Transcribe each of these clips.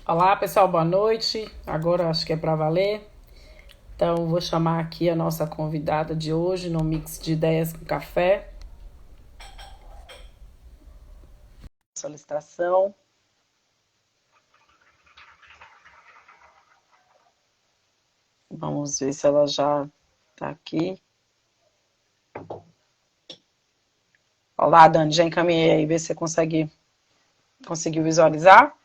Olá, pessoal, boa noite. Agora acho que é para valer. Então, vou chamar aqui a nossa convidada de hoje no Mix de Ideias com Café. Solicitação. Vamos ver se ela já está aqui. Olá, Dani, já encaminhei aí, ver se você conseguiu visualizar.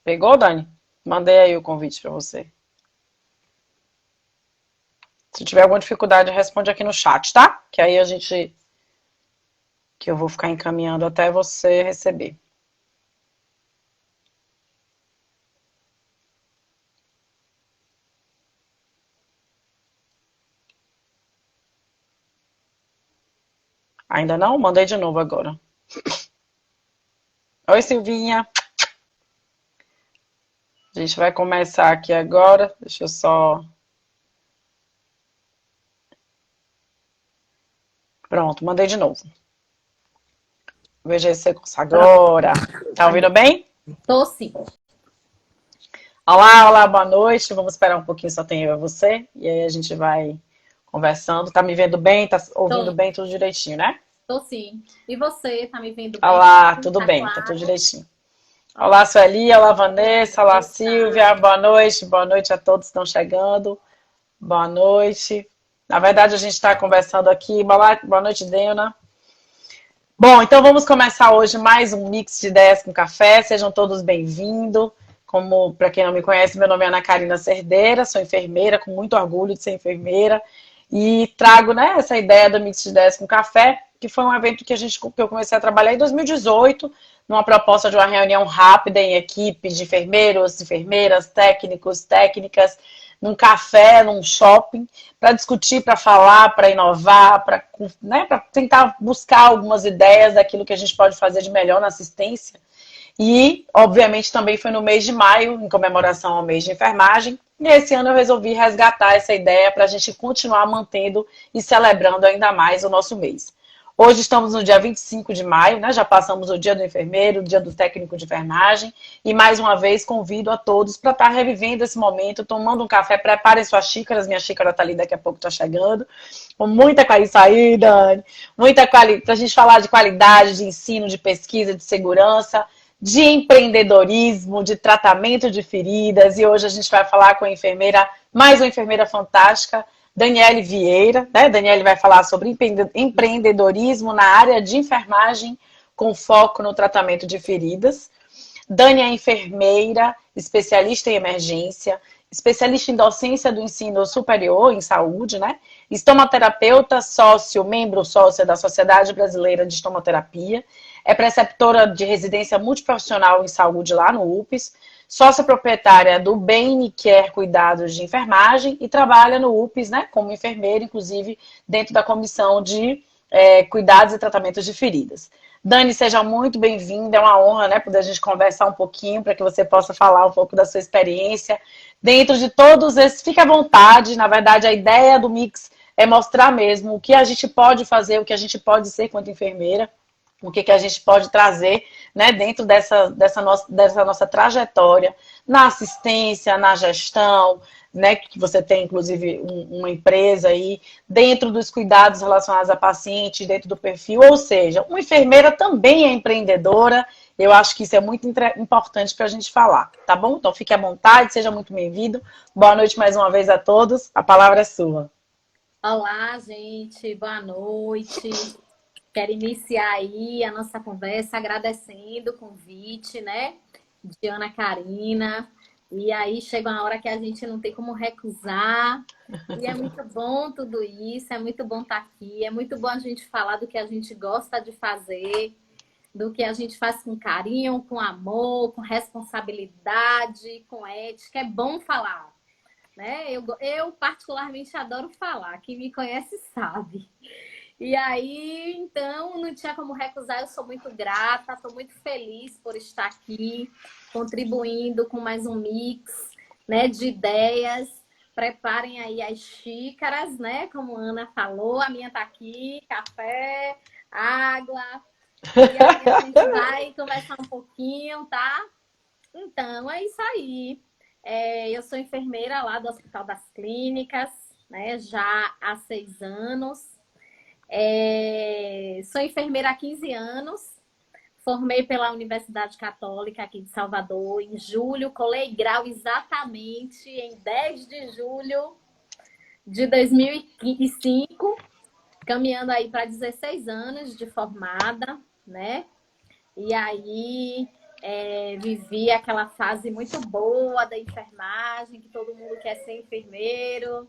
Pegou, Dani? Mandei aí o convite para você. Se tiver alguma dificuldade, responde aqui no chat, tá? Que aí que eu vou ficar encaminhando até você receber. Ainda não? Mandei de novo agora. Oi, Silvinha. A gente vai começar aqui agora. Deixa eu só. Pronto, mandei de novo. Veja se você consegue Pronto, agora. Tá ouvindo mandei. bem? Tô sim. Olá, olá, boa noite. Vamos esperar um pouquinho, só tem eu e você. E aí a gente vai conversando. Tá me vendo bem? Tá ouvindo Tô, bem? Tudo direitinho, né? tô sim. E você, tá me vendo bem? Olá, tudo Tá bem? Tá tudo claro? direitinho. Olá, Ok. Sueli, olá, Vanessa, olá, Boa Silvia. tarde. Boa noite. Boa noite a todos que estão chegando. Boa noite. Na verdade, a gente está conversando aqui. Boa noite, Dena. Bom, então vamos começar hoje mais um Mix de Ideias com Café. Sejam todos bem-vindos. Como, para quem não me conhece, meu nome é Ana Karina Cerdeira, sou enfermeira, com muito orgulho de ser enfermeira. E trago, né, essa ideia do Mix de Ideias com Café, que foi um evento que eu comecei a trabalhar em 2018, numa proposta de uma reunião rápida em equipe de enfermeiros, enfermeiras, técnicos, técnicas, num café, num shopping, para discutir, para falar, para inovar, para, né, para tentar buscar algumas ideias daquilo que a gente pode fazer de melhor na assistência. E, obviamente, também foi no mês de maio, em comemoração ao mês de enfermagem. E esse ano eu resolvi resgatar essa ideia para a gente continuar mantendo e celebrando ainda mais o nosso mês. Hoje estamos no dia 25 de maio, né? Já passamos o dia do enfermeiro, o dia do técnico de enfermagem. E mais uma vez convido a todos para estar revivendo esse momento, tomando um café, preparem suas xícaras, minha xícara está ali, daqui a pouco está chegando. Com muita qualidade, Dani, muita qualidade, para a gente falar de qualidade, de ensino, de pesquisa, de segurança, de empreendedorismo, de tratamento de feridas. E hoje a gente vai falar com a enfermeira, mais uma enfermeira fantástica, Daniele Vieira, né? Daniele vai falar sobre empreendedorismo na área de enfermagem com foco no tratamento de feridas. Dani é enfermeira, especialista em emergência, especialista em docência do ensino superior em saúde, né? Estomaterapeuta, membro sócia da Sociedade Brasileira de Estomaterapia, é preceptora de residência multiprofissional em saúde lá no UPS, sócia proprietária do Bem Quer Cuidados de Enfermagem e trabalha no UPS, né, como enfermeira, inclusive dentro da comissão de cuidados e tratamentos de feridas. Dani, seja muito bem-vinda, é uma honra, né, poder a gente conversar um pouquinho, para que você possa falar um pouco da sua experiência. Dentro de todos esses, fique à vontade, na verdade a ideia do Mix é mostrar mesmo o que a gente pode fazer, o que a gente pode ser quanto enfermeira, o que a gente pode trazer, né, dentro dessa nossa trajetória na assistência, na gestão, né, que você tem inclusive uma empresa aí, dentro dos cuidados relacionados a paciente, dentro do perfil, ou seja, uma enfermeira também é empreendedora. Eu acho que isso é muito importante para a gente falar, tá bom? Então fique à vontade, seja muito bem-vindo. Boa noite mais uma vez a todos. A palavra é sua. Olá, gente. Boa noite. Quero iniciar aí a nossa conversa agradecendo o convite, né, de Ana Karina. E aí chega uma hora que a gente não tem como recusar. E é muito bom tudo isso, é muito bom estar aqui, é muito bom a gente falar do que a gente gosta de fazer, do que a gente faz com carinho, com amor, com responsabilidade, com ética. É bom falar, né? Eu particularmente adoro falar, quem me conhece sabe. E aí, então, não tinha como recusar, eu sou muito grata, estou muito feliz por estar aqui, contribuindo com mais um mix, né, de ideias Preparem aí as xícaras, né? Como a Ana falou, a minha tá aqui, café, água. E aí a gente vai conversar um pouquinho, tá? Então, é isso aí. Eu sou enfermeira lá do Hospital das Clínicas, né? Já há 6 anos. Sou enfermeira há 15 anos. Formei pela Universidade Católica aqui de Salvador em julho. Colei grau exatamente em 10 de julho de 2005. Caminhando aí para 16 anos de formada, né? E aí vivi aquela fase muito boa da enfermagem, que todo mundo quer ser enfermeiro,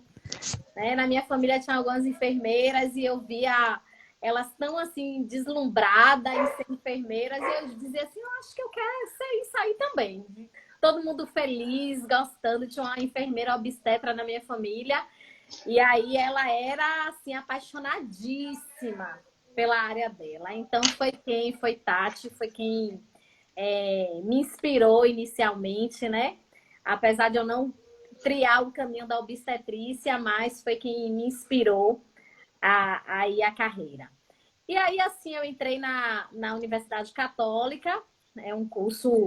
né? Na minha família tinha algumas enfermeiras e eu via elas tão assim deslumbradas em ser enfermeiras e eu dizia assim, eu acho que eu quero ser isso aí também. Todo mundo feliz, gostando. Tinha uma enfermeira obstetra na minha família e aí ela era assim apaixonadíssima pela área dela. Então foi Tati, foi quem me inspirou inicialmente, né? Apesar de eu não triar o caminho da obstetrícia, mas foi quem me inspirou a ir à carreira. E aí, assim, eu entrei na Universidade Católica, é um curso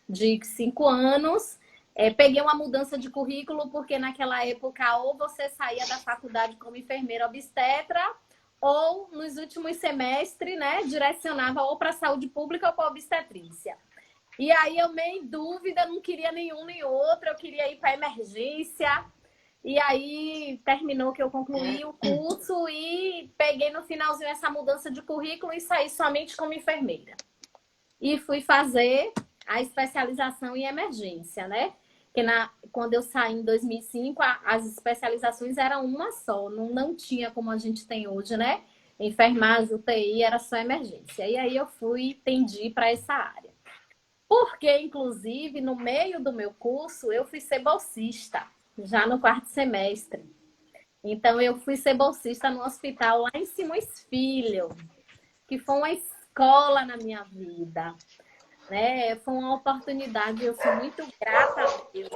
de 5 anos. Peguei uma mudança de currículo, porque naquela época ou você saía da faculdade como enfermeira obstetra, ou nos últimos semestres, né, direcionava ou para a saúde pública ou para a obstetrícia. E aí eu meio em dúvida, não queria nenhum nem outro, eu queria ir para emergência. E aí terminou que eu concluí o curso e peguei no finalzinho essa mudança de currículo e saí somente como enfermeira. E fui fazer a especialização em emergência, né? Porque quando eu saí em 2005, as especializações eram uma só, não tinha como a gente tem hoje, né? Enfermagem, UTI, era só emergência. E aí eu tendi para essa área. Porque, inclusive, no meio do meu curso, eu fui ser bolsista, já no 4º semestre. Então, eu fui ser bolsista no hospital lá em Simões Filho, que foi uma escola na minha vida, né? Foi uma oportunidade, eu sou muito grata a Deus,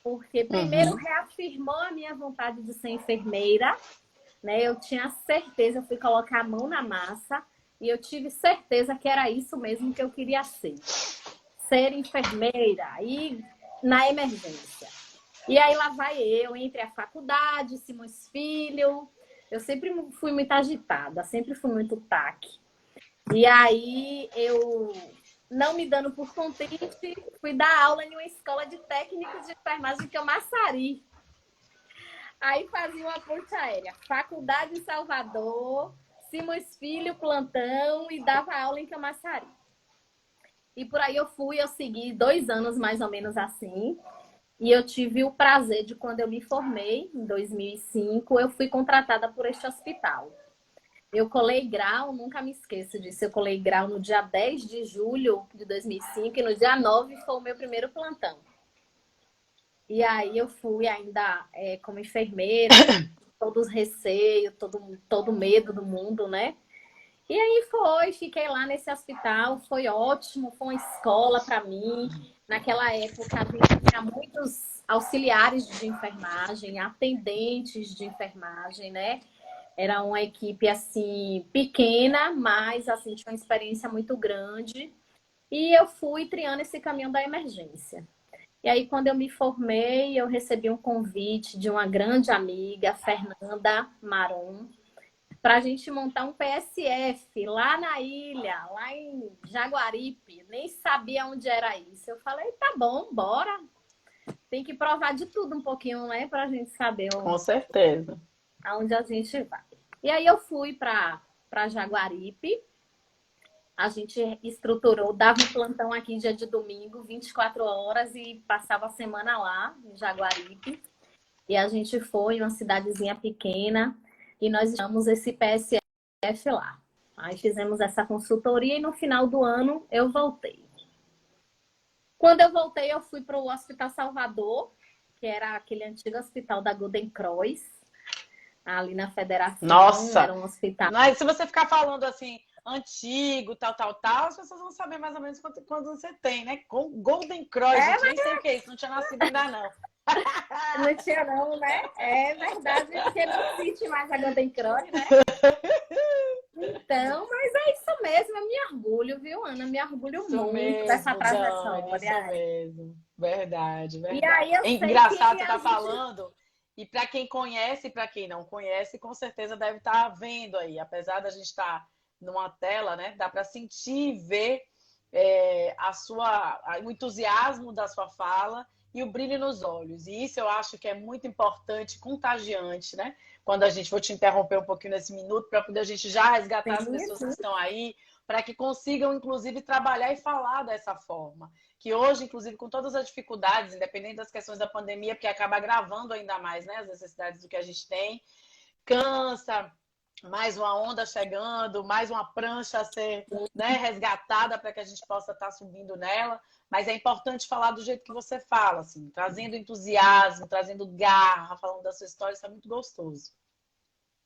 porque primeiro reafirmou a minha vontade de ser enfermeira, né? Eu tinha certeza, eu fui colocar a mão na massa e eu tive certeza que era isso mesmo que eu queria ser enfermeira e na emergência. E aí lá vai eu, entre a faculdade, Simões Filho. Eu sempre fui muito agitada, sempre fui muito taque. E aí eu, não me dando por contente, fui dar aula em uma escola de técnicos de enfermagem em Camaçari. Aí fazia uma ponte aérea, faculdade em Salvador, Simões Filho, plantão e dava aula em Camaçari. E por aí eu segui 2 anos mais ou menos assim. E eu tive o prazer de, quando eu me formei, em 2005, eu fui contratada por este hospital. Eu colei grau, nunca me esqueço disso, eu colei grau no dia 10 de julho de 2005 e no dia 9 foi o meu primeiro plantão. E aí eu fui ainda como enfermeira, todos os receios, todo medo do mundo, né? E aí fiquei lá nesse hospital, foi ótimo, foi uma escola para mim. Naquela época, a gente tinha muitos auxiliares de enfermagem, atendentes de enfermagem, né? Era uma equipe, assim, pequena, mas, assim, tinha uma experiência muito grande. E eu fui triando esse caminho da emergência. E aí, quando eu me formei, eu recebi um convite de uma grande amiga, Fernanda Maron, para a gente montar um PSF lá na ilha, lá em Jaguaripe. Nem sabia onde era isso. Eu falei, tá bom, bora. Tem que provar de tudo um pouquinho, né? Para a gente saber Com certeza. aonde a gente vai. E aí eu fui para Jaguaripe. A gente estruturou, dava um plantão aqui dia de domingo, 24 horas, e passava a semana lá, em Jaguaripe. E a gente foi em uma cidadezinha pequena e nós chamamos esse PSF lá. Aí fizemos essa consultoria e no final do ano eu voltei. Quando eu voltei, eu fui para o Hospital Salvador, que era aquele antigo hospital da Golden Cross, ali na Federação. Nossa! Era um hospital. Mas se você ficar falando assim, antigo, tal, as pessoas vão saber mais ou menos quanto você tem, né? Com Golden Cross, gente, nem sei o que é isso, não tinha nascido ainda não. Não tinha não, né? É verdade, porque não existe mais a Golden Cross, né? Então, mas é isso mesmo, eu me orgulho, viu, Ana? Me orgulho Isso muito dessa mesmo, Dani, isso trajetória. mesmo. Verdade, E aí verdade. eu É sei que engraçado você a estar gente falando, e para quem conhece e para quem não conhece, com certeza deve estar vendo aí. Apesar da gente estar numa tela, né? Dá para sentir e ver o entusiasmo da sua fala e o brilho nos olhos. E isso eu acho que é muito importante, contagiante, né? Quando a gente, vou te interromper um pouquinho nesse minuto, para poder a gente já resgatar as tem, pessoas que sim. estão aí, para que consigam, inclusive, trabalhar e falar dessa forma. Que hoje, inclusive, com todas as dificuldades, independente das questões da pandemia, porque acaba agravando ainda mais, né, as necessidades do que a gente tem, cansa, mais uma onda chegando, mais uma prancha a ser, né, resgatada para que a gente possa estar subindo nela. Mas é importante falar do jeito que você fala, assim, trazendo entusiasmo, trazendo garra, falando da sua história, isso é muito gostoso.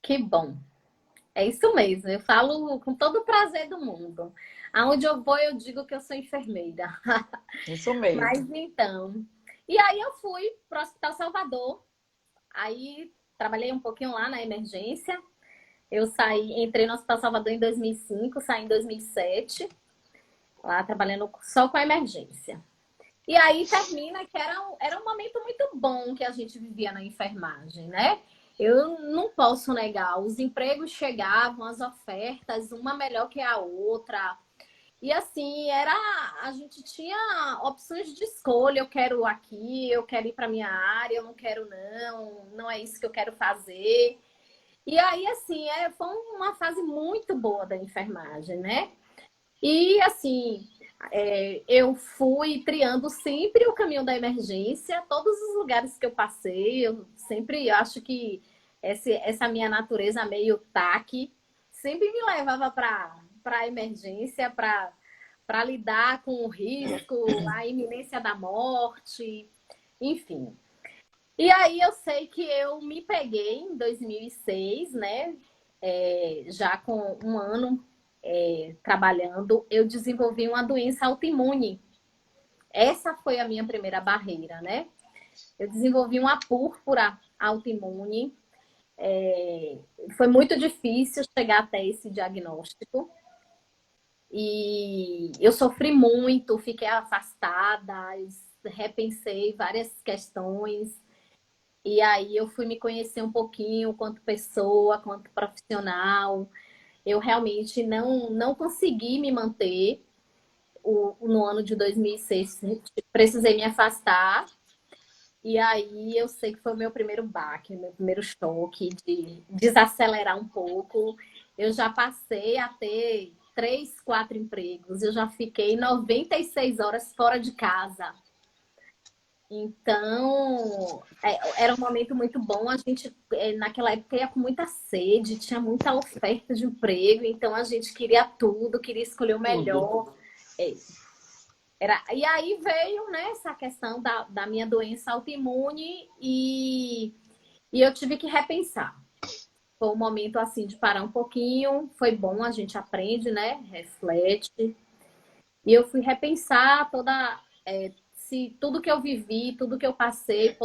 Que bom. É isso mesmo, eu falo com todo o prazer do mundo. Aonde eu vou, eu digo que eu sou enfermeira. Isso Mas mesmo. então. E aí eu fui para o Hospital Salvador. Aí trabalhei um pouquinho lá na emergência. Eu saí, entrei no Hospital Salvador em 2005, saí em 2007, lá trabalhando só com a emergência. E aí termina que era um momento muito bom que a gente vivia na enfermagem, né? Eu não posso negar, os empregos chegavam, as ofertas, uma melhor que a outra. E assim, a gente tinha opções de escolha, eu quero aqui, eu quero ir para minha área, eu não quero não, não é isso que eu quero fazer. E aí, assim, foi uma fase muito boa da enfermagem, né? E assim, eu fui triando sempre o caminho da emergência, todos os lugares que eu passei, eu sempre acho que essa minha natureza meio taque sempre me levava para a emergência, para lidar com o risco, a iminência da morte, enfim. E aí eu sei que eu me peguei em 2006, né? Já com um ano trabalhando, eu desenvolvi uma doença autoimune. Essa foi a minha primeira barreira, né? Eu desenvolvi uma púrpura autoimune. Foi muito difícil chegar até esse diagnóstico. E eu sofri muito, fiquei afastada, repensei várias questões. E aí eu fui me conhecer um pouquinho quanto pessoa, quanto profissional. Eu realmente não consegui me manter no ano de 2006. Precisei me afastar. E aí eu sei que foi o meu primeiro baque, meu primeiro choque de desacelerar um pouco. Eu já passei a ter 3, 4 empregos. Eu já fiquei 96 horas fora de casa. Então, era um momento muito bom. A gente, naquela época, ia com muita sede, tinha muita oferta de emprego, então a gente queria tudo, queria escolher o Tudo. melhor. É, e aí veio, né, essa questão da minha doença autoimune e eu tive que repensar. Foi um momento, assim, de parar um pouquinho. Foi bom, a gente aprende, né? Reflete. E eu fui repensar se tudo que eu vivi, tudo que eu passei,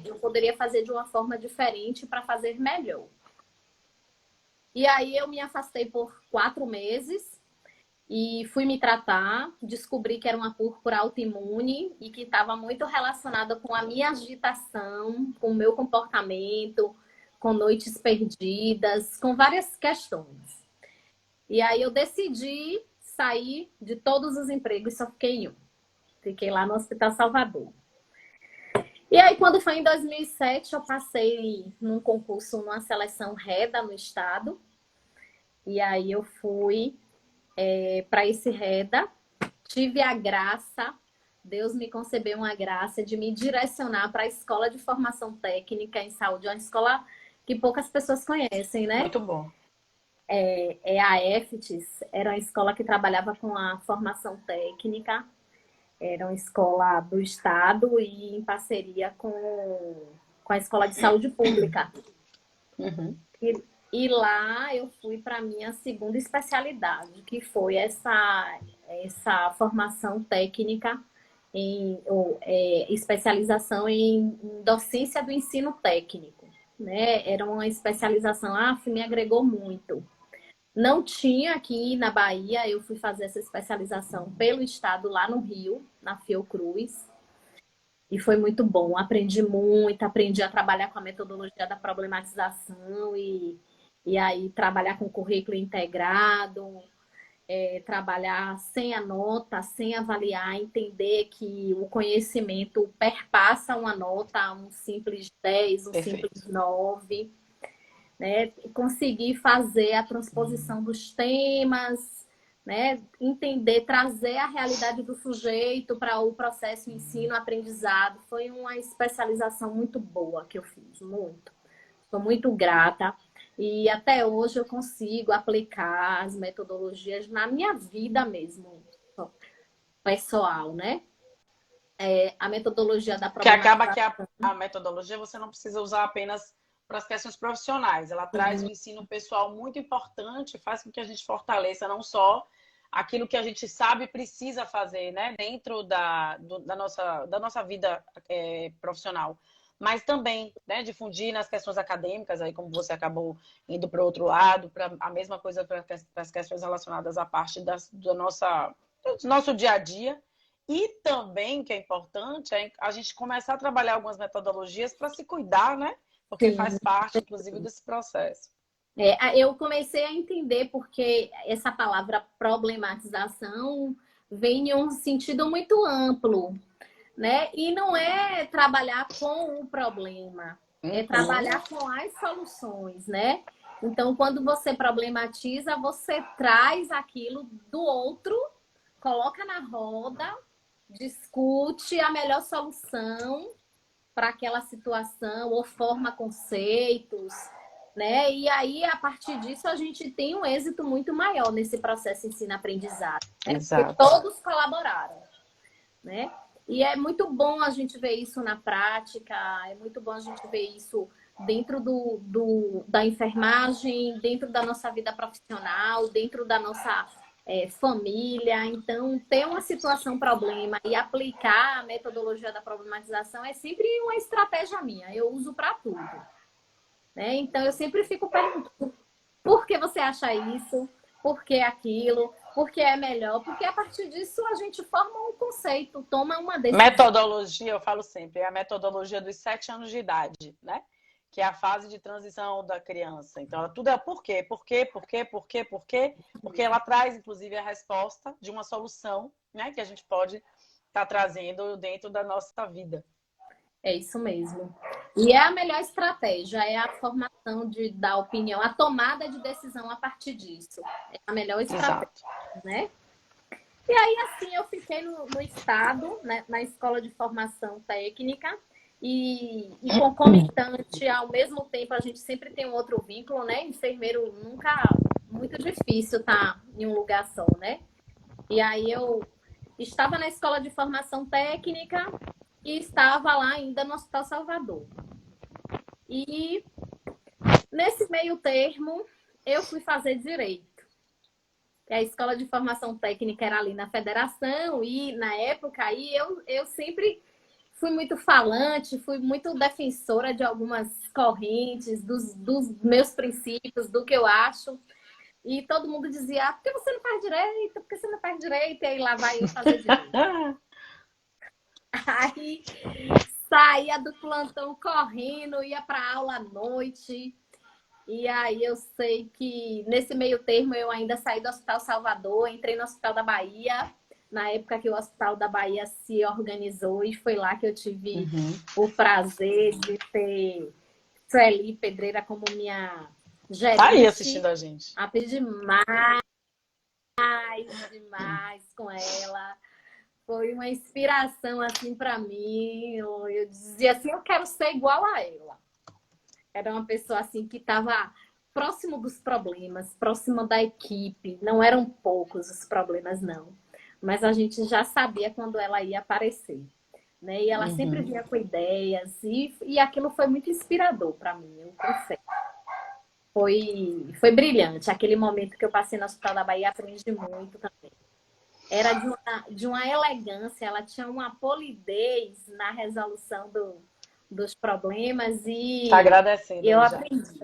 eu poderia fazer de uma forma diferente para fazer melhor. E aí eu me afastei por 4 meses e fui me tratar, descobri que era uma púrpura autoimune e que estava muito relacionada com a minha agitação, com o meu comportamento, com noites perdidas, com várias questões. E aí eu decidi sair de todos os empregos, só fiquei em um. Fiquei lá no Hospital Salvador. E aí, quando foi em 2007, eu passei num concurso, numa seleção REDA no estado. E aí eu fui para esse REDA. Tive a graça, Deus me concebeu uma graça de me direcionar para a Escola de Formação Técnica em Saúde, uma escola que poucas pessoas conhecem, né? Muito bom. É a EFTS, era uma escola que trabalhava com a formação técnica. Era uma escola do Estado e em parceria com a Escola de Saúde Pública. Uhum. E lá eu fui para a minha segunda especialidade, que foi essa formação técnica especialização em docência do ensino técnico, né? Era uma especialização, me agregou muito. Não tinha aqui na Bahia, eu fui fazer essa especialização pelo estado lá no Rio, na Fiocruz, e foi muito bom. Aprendi muito, aprendi a trabalhar com a metodologia da problematização e aí trabalhar com currículo integrado, trabalhar sem a nota, sem avaliar, entender que o conhecimento perpassa uma nota, um simples 10, um Perfeito. simples 9, né? Conseguir fazer a transposição dos temas, né? Entender, trazer a realidade do sujeito para o processo ensino-aprendizado. Foi uma especialização muito boa que eu fiz, muito. Estou muito grata. E até hoje eu consigo aplicar as metodologias na minha vida mesmo, pessoal, né? A metodologia da Que acaba problematização. que a metodologia você não precisa usar apenas para as questões profissionais. Ela traz um ensino pessoal muito importante, faz com que a gente fortaleça não só aquilo que a gente sabe e precisa fazer, né, dentro da nossa vida profissional, mas também, né, difundir nas questões acadêmicas, aí como você acabou indo para o outro lado, para a mesma coisa para as questões relacionadas à parte do nosso dia a dia. E também, que é importante, é a gente começar a trabalhar algumas metodologias para se cuidar, né? Porque Sim. faz parte, inclusive, desse processo. Eu comecei a entender porque essa palavra problematização vem em um sentido muito amplo, né? E não é trabalhar com o problema, é trabalhar com as soluções, né? Então, quando você problematiza, você traz aquilo do outro, coloca na roda, discute a melhor solução para aquela situação ou forma conceitos, né? E aí, a partir disso, a gente tem um êxito muito maior nesse processo ensino-aprendizado, né? Porque Exato. todos colaboraram, né? E é muito bom a gente ver isso na prática, é muito bom a gente ver isso dentro da enfermagem, dentro da nossa vida profissional, dentro da nossa família. Então, ter uma situação problema e aplicar a metodologia da problematização é sempre uma estratégia minha. Eu uso para tudo, né? Então, eu sempre fico perguntando por que você acha isso, por que aquilo, por que é melhor, porque a partir disso a gente forma um conceito, toma uma decisão. Metodologia, eu falo sempre, é a metodologia dos 7 anos de idade, né? Que é a fase de transição da criança. Então, tudo é por quê, por quê, por quê, por quê, por quê, porque ela traz, inclusive, a resposta de uma solução, né? Que a gente pode estar trazendo dentro da nossa vida. É isso mesmo. E é a melhor estratégia, é a formação da opinião, a tomada de decisão a partir disso. É a melhor estratégia, Exato. né? E aí, assim, eu fiquei no estado, né, na escola de formação técnica, e concomitante, ao mesmo tempo, a gente sempre tem um outro vínculo, né? Enfermeiro nunca, muito difícil estar em um lugar só, né? E aí eu estava na escola de formação técnica e estava lá ainda no Hospital Salvador. E nesse meio termo, eu fui fazer direito. A escola de formação técnica era ali na federação e na época aí eu sempre fui muito falante, fui muito defensora de algumas correntes, dos meus princípios, do que eu acho. E todo mundo dizia, por que você não faz direito? Por que você não faz direito? E aí lá vai eu fazer direito. Aí saía do plantão correndo, ia para aula à noite. E aí eu sei que nesse meio termo eu ainda saí do Hospital Salvador, entrei no Hospital da Bahia, na época que o Hospital da Bahia se organizou, e foi lá que eu tive o prazer de ter Sueli Pedreira como minha gerente. Tá aí assistindo a gente. Aprendi demais com ela. Foi uma inspiração assim para mim. Eu dizia assim, eu quero ser igual a ela. Era uma pessoa assim que estava próximo dos problemas, próxima da equipe. Não eram poucos os problemas, não. Mas a gente já sabia quando ela ia aparecer, né? E ela sempre vinha com ideias. E aquilo foi muito inspirador para mim, eu confesso. Foi brilhante. Aquele momento que eu passei no Hospital da Bahia, aprendi muito também. era de uma elegância, ela tinha uma polidez na resolução dos problemas Tá e agradecendo eu aí já. aprendi.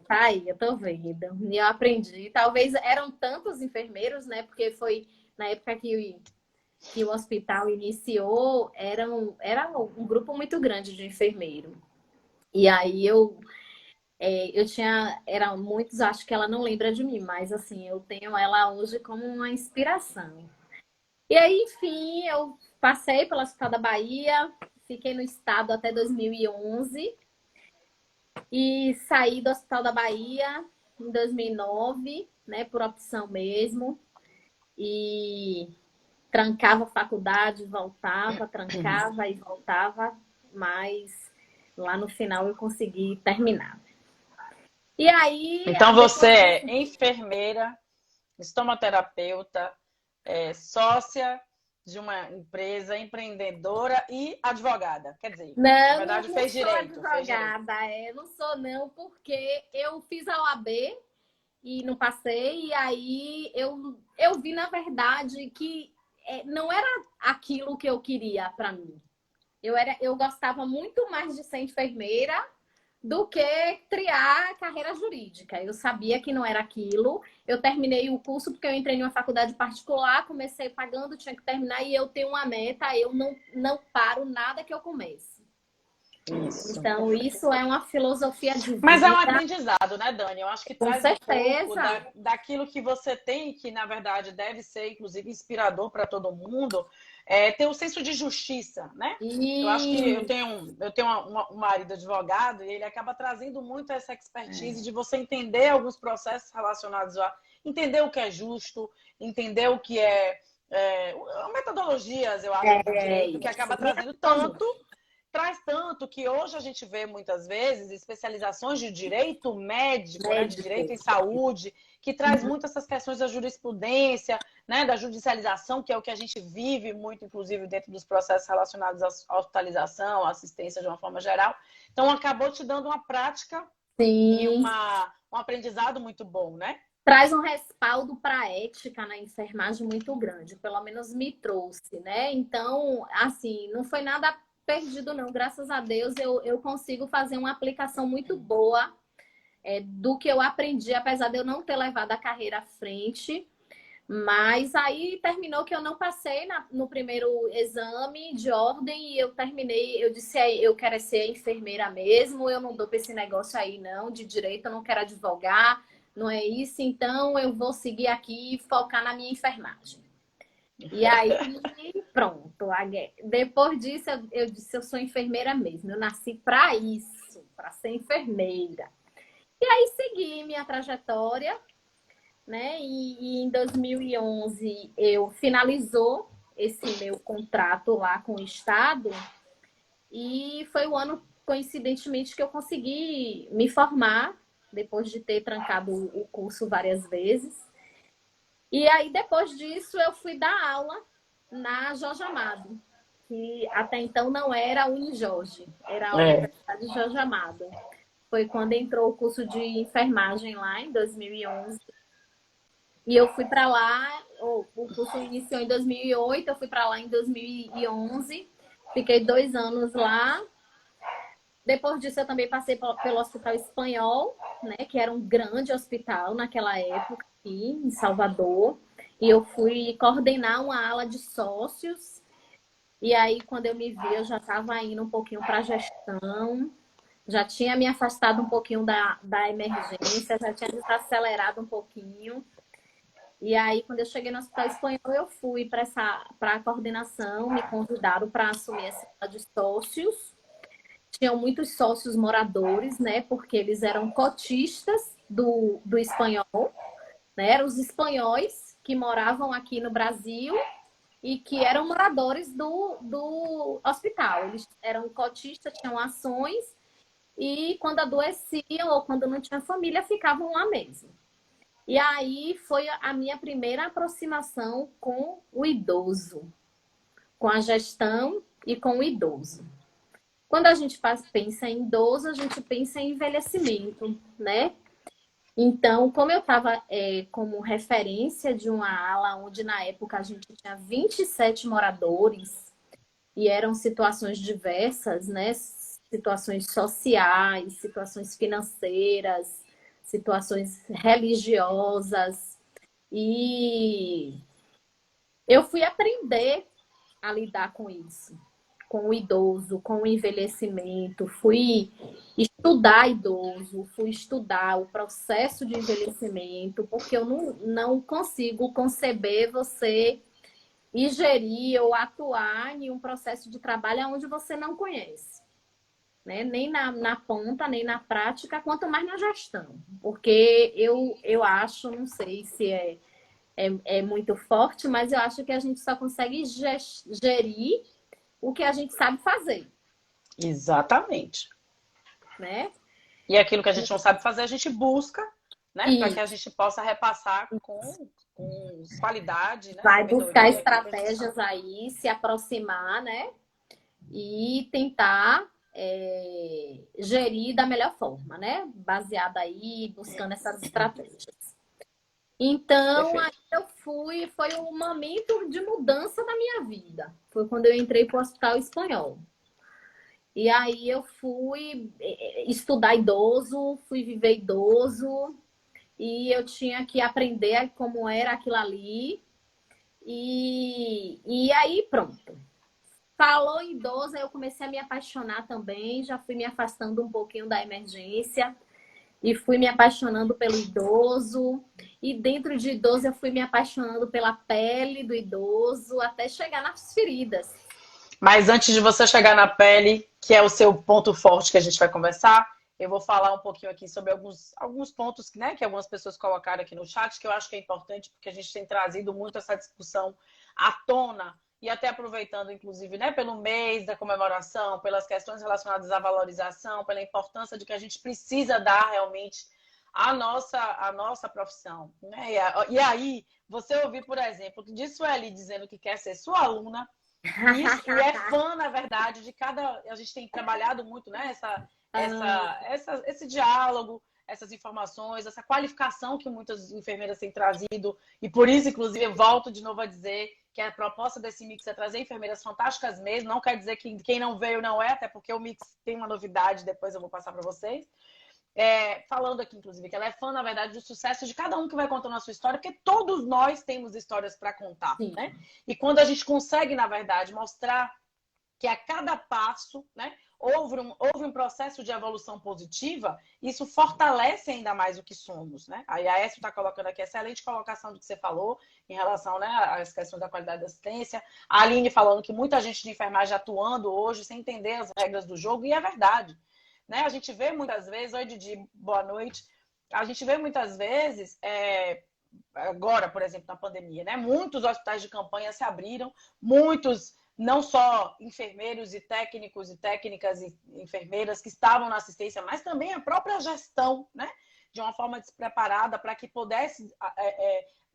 Tá aí, eu tô vendo. E eu aprendi. Talvez eram tantos enfermeiros, né? Porque foi na época que o hospital iniciou, era um grupo muito grande de enfermeiro. E aí eu tinha, eram muitos, acho que ela não lembra de mim, mas assim, eu tenho ela hoje como uma inspiração. E aí, enfim, eu passei pelo Hospital da Bahia, fiquei no estado até 2011 e saí do Hospital da Bahia em 2009, né, por opção mesmo. E trancava a faculdade, voltava, trancava e voltava, mas lá no final eu consegui terminar. E aí, Então você depois é disso. enfermeira, estomaterapeuta, sócia de uma empresa, empreendedora e advogada. Quer dizer, na Não, verdade não fez sou direito, fez direito. advogada, não sou não, porque eu fiz a OAB e não passei, e aí eu vi, na verdade, que não era aquilo que eu queria para mim. Eu gostava muito mais de ser enfermeira do que criar carreira jurídica. Eu sabia que não era aquilo. Eu terminei o curso porque eu entrei em uma faculdade particular, comecei pagando, tinha que terminar, e eu tenho uma meta, eu não paro nada que eu comece. Isso. Então, isso é uma filosofia de Mas é um vida, aprendizado, né, Dani? Eu acho que com traz um pouco certeza. daquilo que você tem, que na verdade deve ser, inclusive, inspirador para todo mundo, ter um senso de justiça, né? Eu acho que E eu tenho um marido advogado e ele acaba trazendo muito essa expertise de você entender alguns processos relacionados a entender o que é justo, entender o que metodologias, eu acho, do direito, que isso, acaba trazendo exatamente. traz tanto que hoje a gente vê muitas vezes especializações de direito médico, né, de direito Médico. em saúde, que traz muito essas questões da jurisprudência, né, da judicialização, que é o que a gente vive muito, inclusive, dentro dos processos relacionados à hospitalização, à assistência de uma forma geral. Então, acabou te dando uma prática e Sim. um aprendizado muito bom, né? Traz um respaldo para a ética na enfermagem muito grande, pelo menos me trouxe, né? Então, assim, não foi nada perdido, não. Graças a Deus, eu consigo fazer uma aplicação muito boa do que eu aprendi, apesar de eu não ter levado a carreira à frente. Mas aí terminou que eu não passei no primeiro exame de ordem e eu terminei, eu disse, eu quero ser enfermeira mesmo, eu não dou para esse negócio aí não, de direito, eu não quero advogar, não é isso, então eu vou seguir aqui e focar na minha enfermagem. E aí, pronto. Depois disso, eu disse, eu sou enfermeira mesmo, eu nasci para isso, para ser enfermeira. E aí segui minha trajetória, né? E em 2011 eu finalizou esse meu contrato lá com o Estado e foi o ano, coincidentemente, que eu consegui me formar, depois de ter trancado o curso várias vezes. E aí, depois disso, eu fui dar aula na Jorge Amado, que até então não era a Unijorge, era a É. Universidade Jorge Amado. Foi quando entrou o curso de enfermagem lá, em 2011. E eu fui para lá, o curso iniciou em 2008, eu fui para lá em 2011, fiquei 2 anos lá. Depois disso, eu também passei pelo Hospital Espanhol, né, que era um grande hospital naquela época, aqui em Salvador. E eu fui coordenar uma ala de sócios. E aí, quando eu me vi, eu já estava indo um pouquinho para a gestão, já tinha me afastado um pouquinho da emergência, já tinha desacelerado um pouquinho. E aí, quando eu cheguei no Hospital Espanhol, eu fui para a coordenação, me convidaram para assumir essa sala de sócios. Tinham muitos sócios moradores, né? Porque eles eram cotistas do espanhol, né? Eram os espanhóis que moravam aqui no Brasil e que eram moradores do hospital. Eles eram cotistas, tinham ações e quando adoeciam ou quando não tinha família, ficavam lá mesmo. E aí foi a minha primeira aproximação com o idoso, com a gestão e com o idoso. Quando a gente pensa em idoso, a gente pensa em envelhecimento, né? Então, como eu estava como referência de uma ala onde na época a gente tinha 27 moradores e eram situações diversas, né? Situações sociais, situações financeiras, situações religiosas. E eu fui aprender a lidar com isso, com o idoso, com o envelhecimento, fui estudar idoso, fui estudar o processo de envelhecimento, porque eu não consigo conceber você e gerir ou atuar em um processo de trabalho onde você não conhece. Né? Nem na ponta, nem na prática, quanto mais na gestão. Porque eu acho, não sei se é muito forte, mas eu acho que a gente só consegue gerir o que a gente sabe fazer, Exatamente. né? E aquilo que a gente não sabe fazer, a gente busca, né? Para E que a gente possa repassar com qualidade, né? vai buscar Sabedoria, aquilo que a gente sabe. estratégias aí, se aproximar, né? E tentar gerir da melhor forma, né? Baseada aí, buscando essas estratégias. Então, aí Perfeito. eu foi um momento de mudança na minha vida. Foi quando eu entrei para o Hospital Espanhol. E aí eu fui estudar idoso, fui viver idoso, e eu tinha que aprender como era aquilo ali. E aí, pronto. Falou em idoso, aí eu comecei a me apaixonar também, já fui me afastando um pouquinho da emergência e fui me apaixonando pelo idoso. E dentro de idoso, eu fui me apaixonando pela pele do idoso, até chegar nas feridas. Mas antes de você chegar na pele, que é o seu ponto forte que a gente vai conversar, eu vou falar um pouquinho aqui sobre alguns pontos, né, que algumas pessoas colocaram aqui no chat, que eu acho que é importante, porque a gente tem trazido muito essa discussão à tona, e até aproveitando, inclusive, né, pelo mês da comemoração, pelas questões relacionadas à valorização, pela importância de que a gente precisa dar realmente a nossa profissão. Né? E aí, você ouvir, por exemplo, de Sueli dizendo que quer ser sua aluna, e é fã, na verdade, de cada. A gente tem trabalhado muito, né? Esse diálogo, essas informações, essa qualificação que muitas enfermeiras têm trazido. E por isso, inclusive, eu volto de novo a dizer que a proposta desse mix é trazer enfermeiras fantásticas mesmo. Não quer dizer que quem não veio não é, até porque o mix tem uma novidade, depois eu vou passar para vocês. Falando aqui, inclusive, que ela é fã, na verdade, do sucesso de cada um que vai contando a sua história, porque todos nós temos histórias para contar, Sim. né? E quando a gente consegue, na verdade, mostrar que a cada passo, né, houve um processo de evolução positiva, isso fortalece ainda mais o que somos, né? Aí a Aécio está colocando aqui excelente colocação do que você falou em relação, né, às questões da qualidade da assistência. A Aline falando que muita gente de enfermagem atuando hoje sem entender as regras do jogo, e é verdade. Né? A gente vê muitas vezes, oi Didi, boa noite, a gente vê muitas vezes, agora, por exemplo, na pandemia, né? Muitos hospitais de campanha se abriram, muitos, não só enfermeiros e técnicos e técnicas e enfermeiras que estavam na assistência, mas também a própria gestão, né? De uma forma despreparada para que pudesse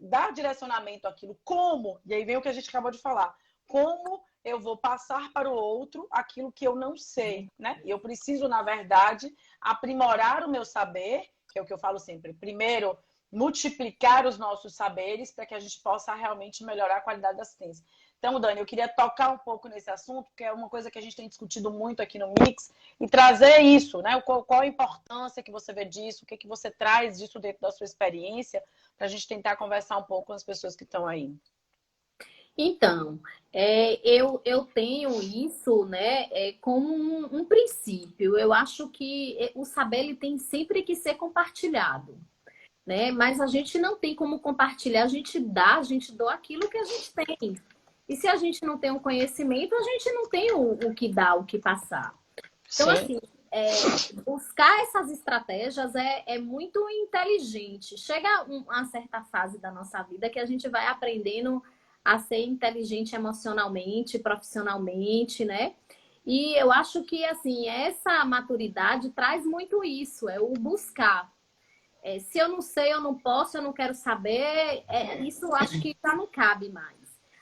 dar direcionamento àquilo. Como? E aí vem o que a gente acabou de falar. Como eu vou passar para o outro aquilo que eu não sei, né? E eu preciso, na verdade, aprimorar o meu saber, que é o que eu falo sempre. Primeiro, multiplicar os nossos saberes para que a gente possa realmente melhorar a qualidade da assistência. Então, Dani, eu queria tocar um pouco nesse assunto, que é uma coisa que a gente tem discutido muito aqui no Mix, e trazer isso, né? Qual a importância que você vê disso, o que você traz disso dentro da sua experiência, para a gente tentar conversar um pouco com as pessoas que estão aí. Então, eu tenho isso, né, como um princípio. Eu acho que o saber ele tem sempre que ser compartilhado, né? Mas a gente não tem como compartilhar, a gente doa aquilo que a gente tem. E se a gente não tem o conhecimento, a gente não tem o que dar, o que passar. Então, Sim. assim, buscar essas estratégias é muito inteligente. Chega uma certa fase da nossa vida que a gente vai aprendendo a ser inteligente emocionalmente, profissionalmente, né? E eu acho que, assim, essa maturidade traz muito isso, é o buscar. Se eu não sei, eu não posso, eu não quero saber, isso eu acho que já não cabe mais.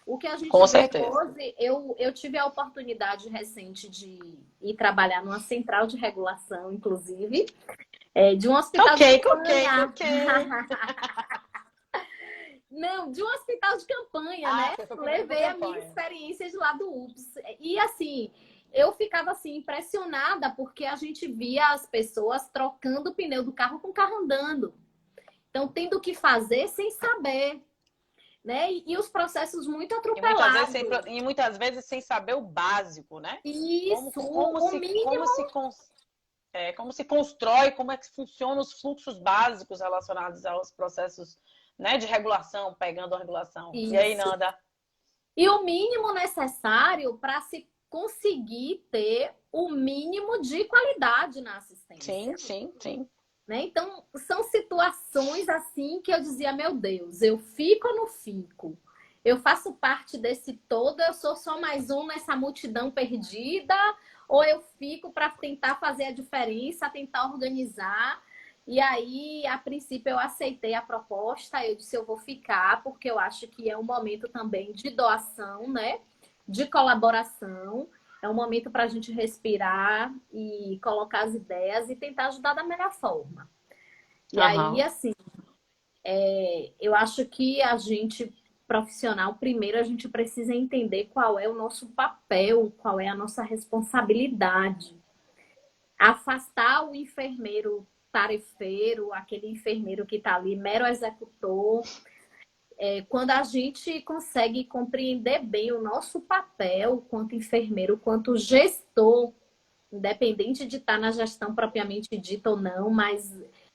O que a gente Com vê certeza. hoje, eu tive a oportunidade recente de ir trabalhar numa central de regulação, inclusive, de um hospital de campanha. Ok. Não, de um hospital de campanha, né? Você foi primeiro pra Levei a minha campanha. experiência de lá do UPS. E assim, eu ficava assim impressionada porque a gente via as pessoas trocando o pneu do carro com o carro andando. Então, tendo que fazer sem saber, né? E os processos muito atropelados. E muitas vezes sem saber o básico, né? Isso, o mínimo. Como se constrói, como é que funcionam os fluxos básicos relacionados aos processos, né, de regulação, pegando a regulação. Isso. E aí, Nanda? E o mínimo necessário para se conseguir ter o mínimo de qualidade na assistência. Sim. Né? Então, são situações assim que eu dizia, meu Deus, eu fico ou não fico? Eu faço parte desse todo, eu sou só mais um nessa multidão perdida, ou eu fico para tentar fazer a diferença, tentar organizar. E aí, a princípio, eu aceitei a proposta, eu disse, eu vou ficar, porque eu acho que é um momento também de doação, né? De colaboração. É um momento para a gente respirar e colocar as ideias e tentar ajudar da melhor forma. E aí, assim, eu acho que a gente, profissional, primeiro a gente precisa entender qual é o nosso papel, qual é a nossa responsabilidade. Afastar o enfermeiro tarefeiro, aquele enfermeiro que está ali, mero executor. Quando a gente consegue compreender bem o nosso papel quanto enfermeiro, quanto gestor, independente de estar na gestão propriamente dita ou não, mas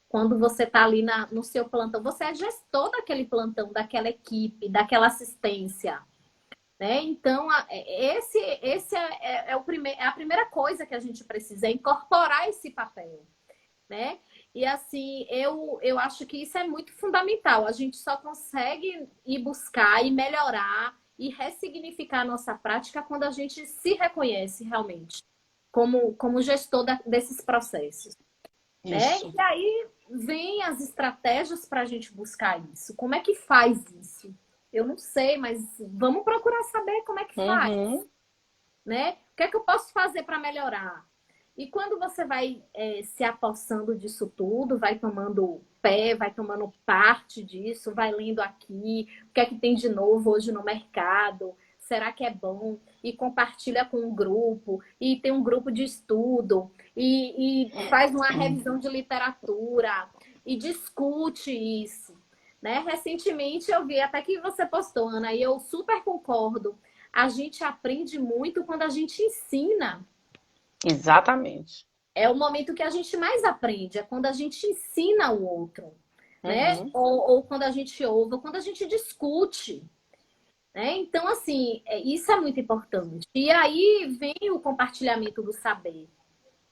quando você está ali no seu plantão, você é gestor daquele plantão, daquela equipe, daquela assistência. Né? Então, esse é a primeira coisa que a gente precisa, é incorporar esse papel. Né? E assim, eu acho que isso é muito fundamental. A gente só consegue ir buscar e melhorar e ressignificar a nossa prática quando a gente se reconhece realmente como gestor desses processos. Né? E aí vem as estratégias para a gente buscar isso. Como é que faz isso? Eu não sei, mas vamos procurar saber como é que faz. Né? O que é que eu posso fazer para melhorar? E quando você vai se apossando disso tudo, vai tomando pé, vai tomando parte disso, vai lendo aqui, o que é que tem de novo hoje no mercado, será que é bom? E compartilha com um grupo, e tem um grupo de estudo, e faz uma revisão de literatura, e discute isso. Né? Recentemente eu vi até que você postou, Ana, e eu super concordo. A gente aprende muito quando a gente ensina. Exatamente. É o momento que a gente mais aprende, é quando a gente ensina o outro, né? Ou quando a gente ouve, ou quando a gente discute. Né? Então, assim, isso é muito importante. E aí vem o compartilhamento do saber.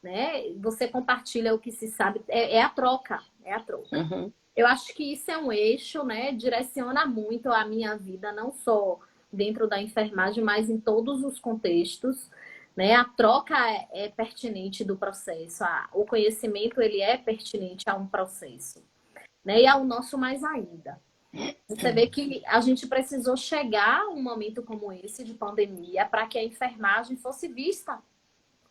Né? Você compartilha o que se sabe, é a troca, é a troca. Eu acho que isso é um eixo, né? Direciona muito a minha vida, não só dentro da enfermagem, mas em todos os contextos. Né? A troca é pertinente do processo, o conhecimento ele é pertinente a um processo. Né? E ao nosso mais ainda. Você vê que a gente precisou chegar a um momento como esse de pandemia para que a enfermagem fosse vista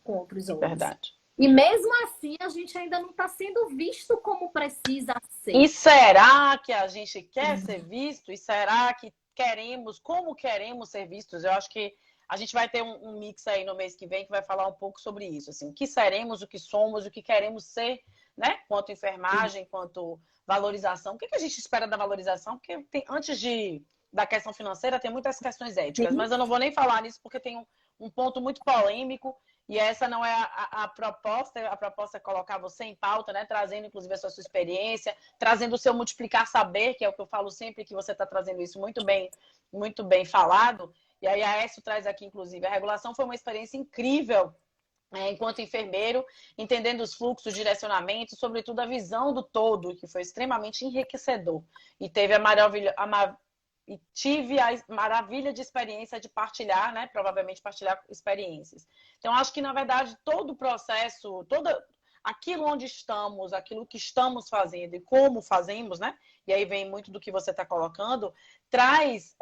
com outros olhos. Verdade. E mesmo assim, a gente ainda não está sendo visto como precisa ser. E será que a gente quer ser visto? E será que queremos, como queremos ser vistos? Eu acho que a gente vai ter um mix aí no mês que vem que vai falar um pouco sobre isso. Assim, o que seremos, o que somos, o que queremos ser, né? Quanto enfermagem, quanto valorização. O que a gente espera da valorização? Porque antes da questão financeira, tem muitas questões éticas. Mas eu não vou nem falar nisso porque tem um ponto muito polêmico. E essa não é a proposta. A proposta é colocar você em pauta, né? Trazendo, inclusive, a sua experiência, trazendo o seu multiplicar saber, que é o que eu falo sempre, que você está trazendo isso muito bem falado. E aí a Aécio traz aqui, inclusive, a regulação foi uma experiência incrível enquanto enfermeiro, entendendo os fluxos, direcionamentos, sobretudo a visão do todo, que foi extremamente enriquecedor. E tive a maravilha de experiência de partilhar, né? Provavelmente partilhar experiências. Então, acho que, na verdade, todo o processo, aquilo onde estamos, aquilo que estamos fazendo e como fazemos, né? E aí vem muito do que você está colocando, traz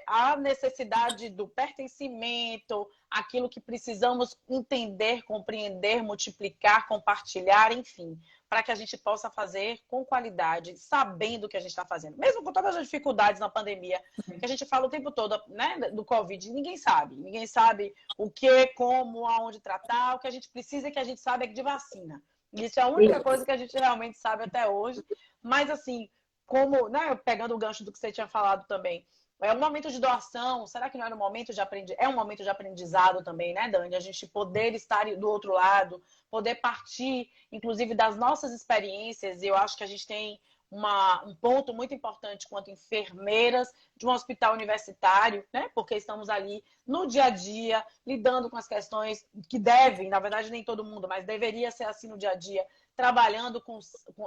a necessidade do pertencimento, aquilo que precisamos entender, compreender, multiplicar, compartilhar, enfim, para que a gente possa fazer com qualidade, sabendo o que a gente está fazendo. Mesmo com todas as dificuldades na pandemia, que a gente fala o tempo todo, né, do Covid, ninguém sabe o que, como, aonde tratar, o que a gente precisa é que a gente sabe é de vacina. Isso é a única coisa que a gente realmente sabe até hoje, mas assim, como, né, pegando o gancho do que você tinha falado também, é um momento de doação, será que não era um momento de aprendizado? É um momento de aprendizado também, né, Dani? A gente poder estar do outro lado, poder partir, inclusive, das nossas experiências. E eu acho que a gente tem um ponto muito importante quanto enfermeiras de um hospital universitário, né? Porque estamos ali no dia a dia, lidando com as questões que devem, na verdade, nem todo mundo, mas deveria ser assim no dia a dia, trabalhando com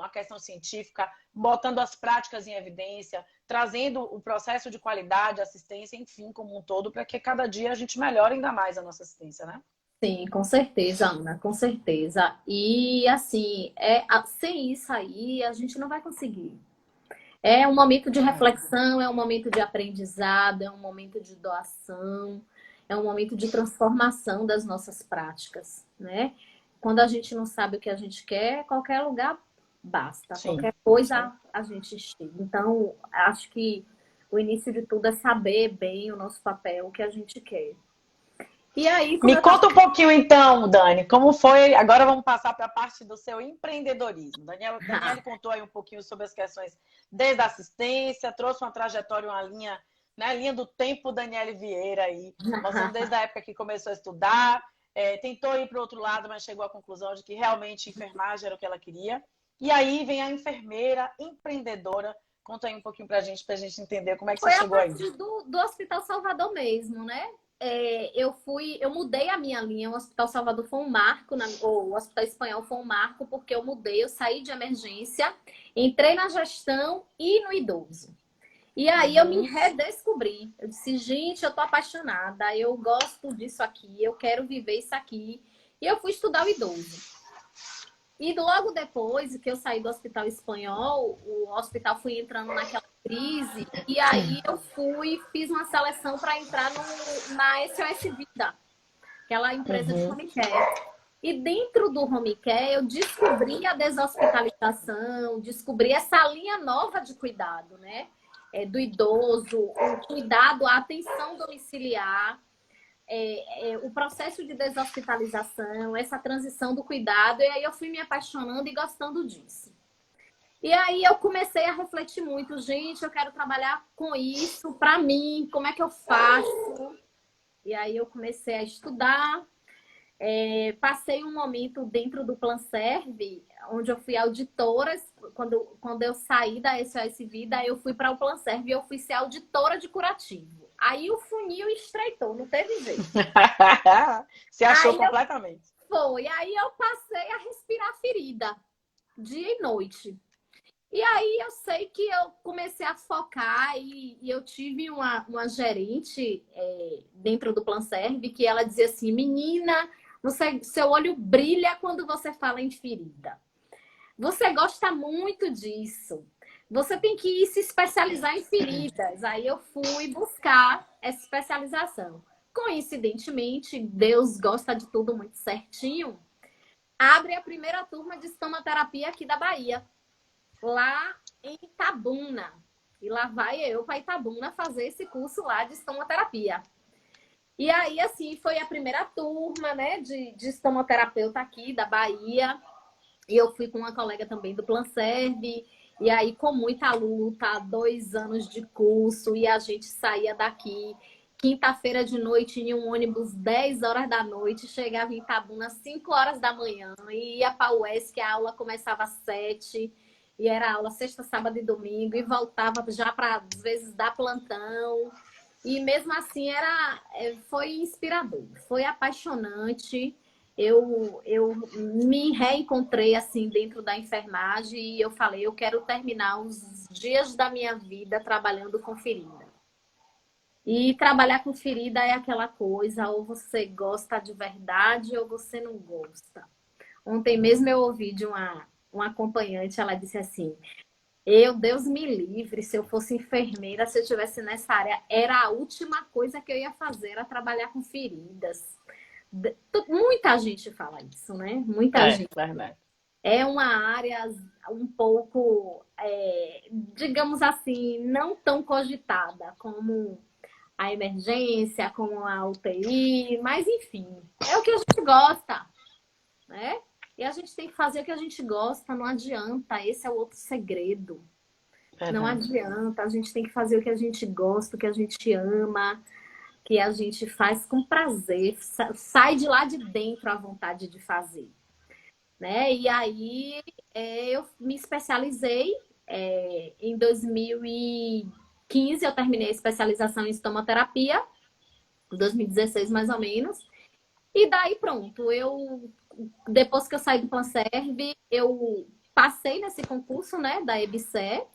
a questão científica, botando as práticas em evidência, trazendo o processo de qualidade, assistência, enfim, como um todo, para que cada dia a gente melhore ainda mais a nossa assistência, né? Sim, com certeza, Ana, com certeza. E assim, sem isso aí, a gente não vai conseguir. É um momento de reflexão, é um momento de aprendizado, é um momento de doação, é um momento de transformação das nossas práticas, né? Quando a gente não sabe o que a gente quer, qualquer lugar basta, Sim. qualquer coisa a gente chega. Então, acho que o início de tudo é saber bem o nosso papel, o que a gente quer. E aí, como Me conta um pouquinho então, Dani, como foi? Agora vamos passar para a parte do seu empreendedorismo. Daniela contou aí um pouquinho sobre as questões desde a assistência, trouxe uma trajetória, uma linha, né, linha do tempo Daniele Vieira aí, mostrando desde a época que começou a estudar, tentou ir para o outro lado, mas chegou à conclusão de que realmente enfermagem era o que ela queria. E aí vem a enfermeira, empreendedora. Conta aí um pouquinho para a gente entender como é que você Foi a chegou aí. partir do Hospital Salvador mesmo, né? Eu mudei a minha linha. O Hospital Salvador foi um marco, o Hospital Espanhol foi um marco, porque eu saí de emergência, entrei na gestão e no idoso. E aí eu me redescobri. Eu disse, gente, eu tô apaixonada, eu gosto disso aqui, eu quero viver isso aqui. E eu fui estudar o idoso. E logo depois que eu saí do Hospital Espanhol, o hospital foi entrando naquela crise, e aí eu fiz uma seleção para entrar na SOS Vida, aquela empresa de home care. E dentro do home care eu descobri a deshospitalização, descobri essa linha nova de cuidado, né? Do idoso, o cuidado, a atenção domiciliar. O processo de deshospitalização, essa transição do cuidado, e aí eu fui me apaixonando e gostando disso. E aí eu comecei a refletir muito, gente, eu quero trabalhar com isso para mim, como é que eu faço? E aí eu comecei a estudar, passei um momento dentro do Planserve, onde eu fui auditora, quando eu saí da SOS Vida, eu fui para o Planserve e eu fui ser auditora de curativo. Aí o funil estreitou, não teve jeito. Se achou completamente. Aí eu passei a respirar ferida, dia e noite. E aí eu sei que eu comecei a focar e eu tive uma gerente dentro do Planserve que ela dizia assim, menina, seu olho brilha quando você fala em ferida. Você gosta muito disso. Você tem que ir se especializar em feridas. Aí eu fui buscar essa especialização. Coincidentemente, Deus gosta de tudo muito certinho. Abre a primeira turma de estomaterapia aqui da Bahia, lá em Itabuna. E lá vai eu para Itabuna fazer esse curso lá de estomaterapia. E aí, assim, foi a primeira turma, né, de estomaterapeuta aqui da Bahia. E eu fui com uma colega também do Planserve. E aí, com muita luta, 2 anos de curso, e a gente saía daqui quinta-feira de noite em um ônibus 10 horas da noite, chegava em Itabuna 5 horas da manhã, e ia para a UES, que a aula começava às 7, e era aula sexta, sábado e domingo, e voltava já para, às vezes, dar plantão. E mesmo assim, foi inspirador, foi apaixonante. Eu me reencontrei assim dentro da enfermagem e eu falei, eu quero terminar os dias da minha vida trabalhando com ferida. E trabalhar com ferida é aquela coisa, ou você gosta de verdade ou você não gosta. Ontem mesmo eu ouvi de uma acompanhante, ela disse assim, Deus me livre, se eu fosse enfermeira, se eu estivesse nessa área, era a última coisa que eu ia fazer, era trabalhar com feridas. Muita gente fala isso, né? Muita gente. Verdade. É uma área um pouco, digamos assim, não tão cogitada como a emergência, como a UTI, mas enfim, é o que a gente gosta, né? E a gente tem que fazer o que a gente gosta, não adianta, esse é o outro segredo. Não Verdade. adianta, a gente tem que fazer o que a gente gosta, o que a gente ama, que a gente faz com prazer, sai de lá de dentro a vontade de fazer, né? E aí eu me especializei em 2015, eu terminei a especialização em estomoterapia, 2016 mais ou menos, e daí pronto, depois que eu saí do Panserv, eu passei nesse concurso, né, da EBSER.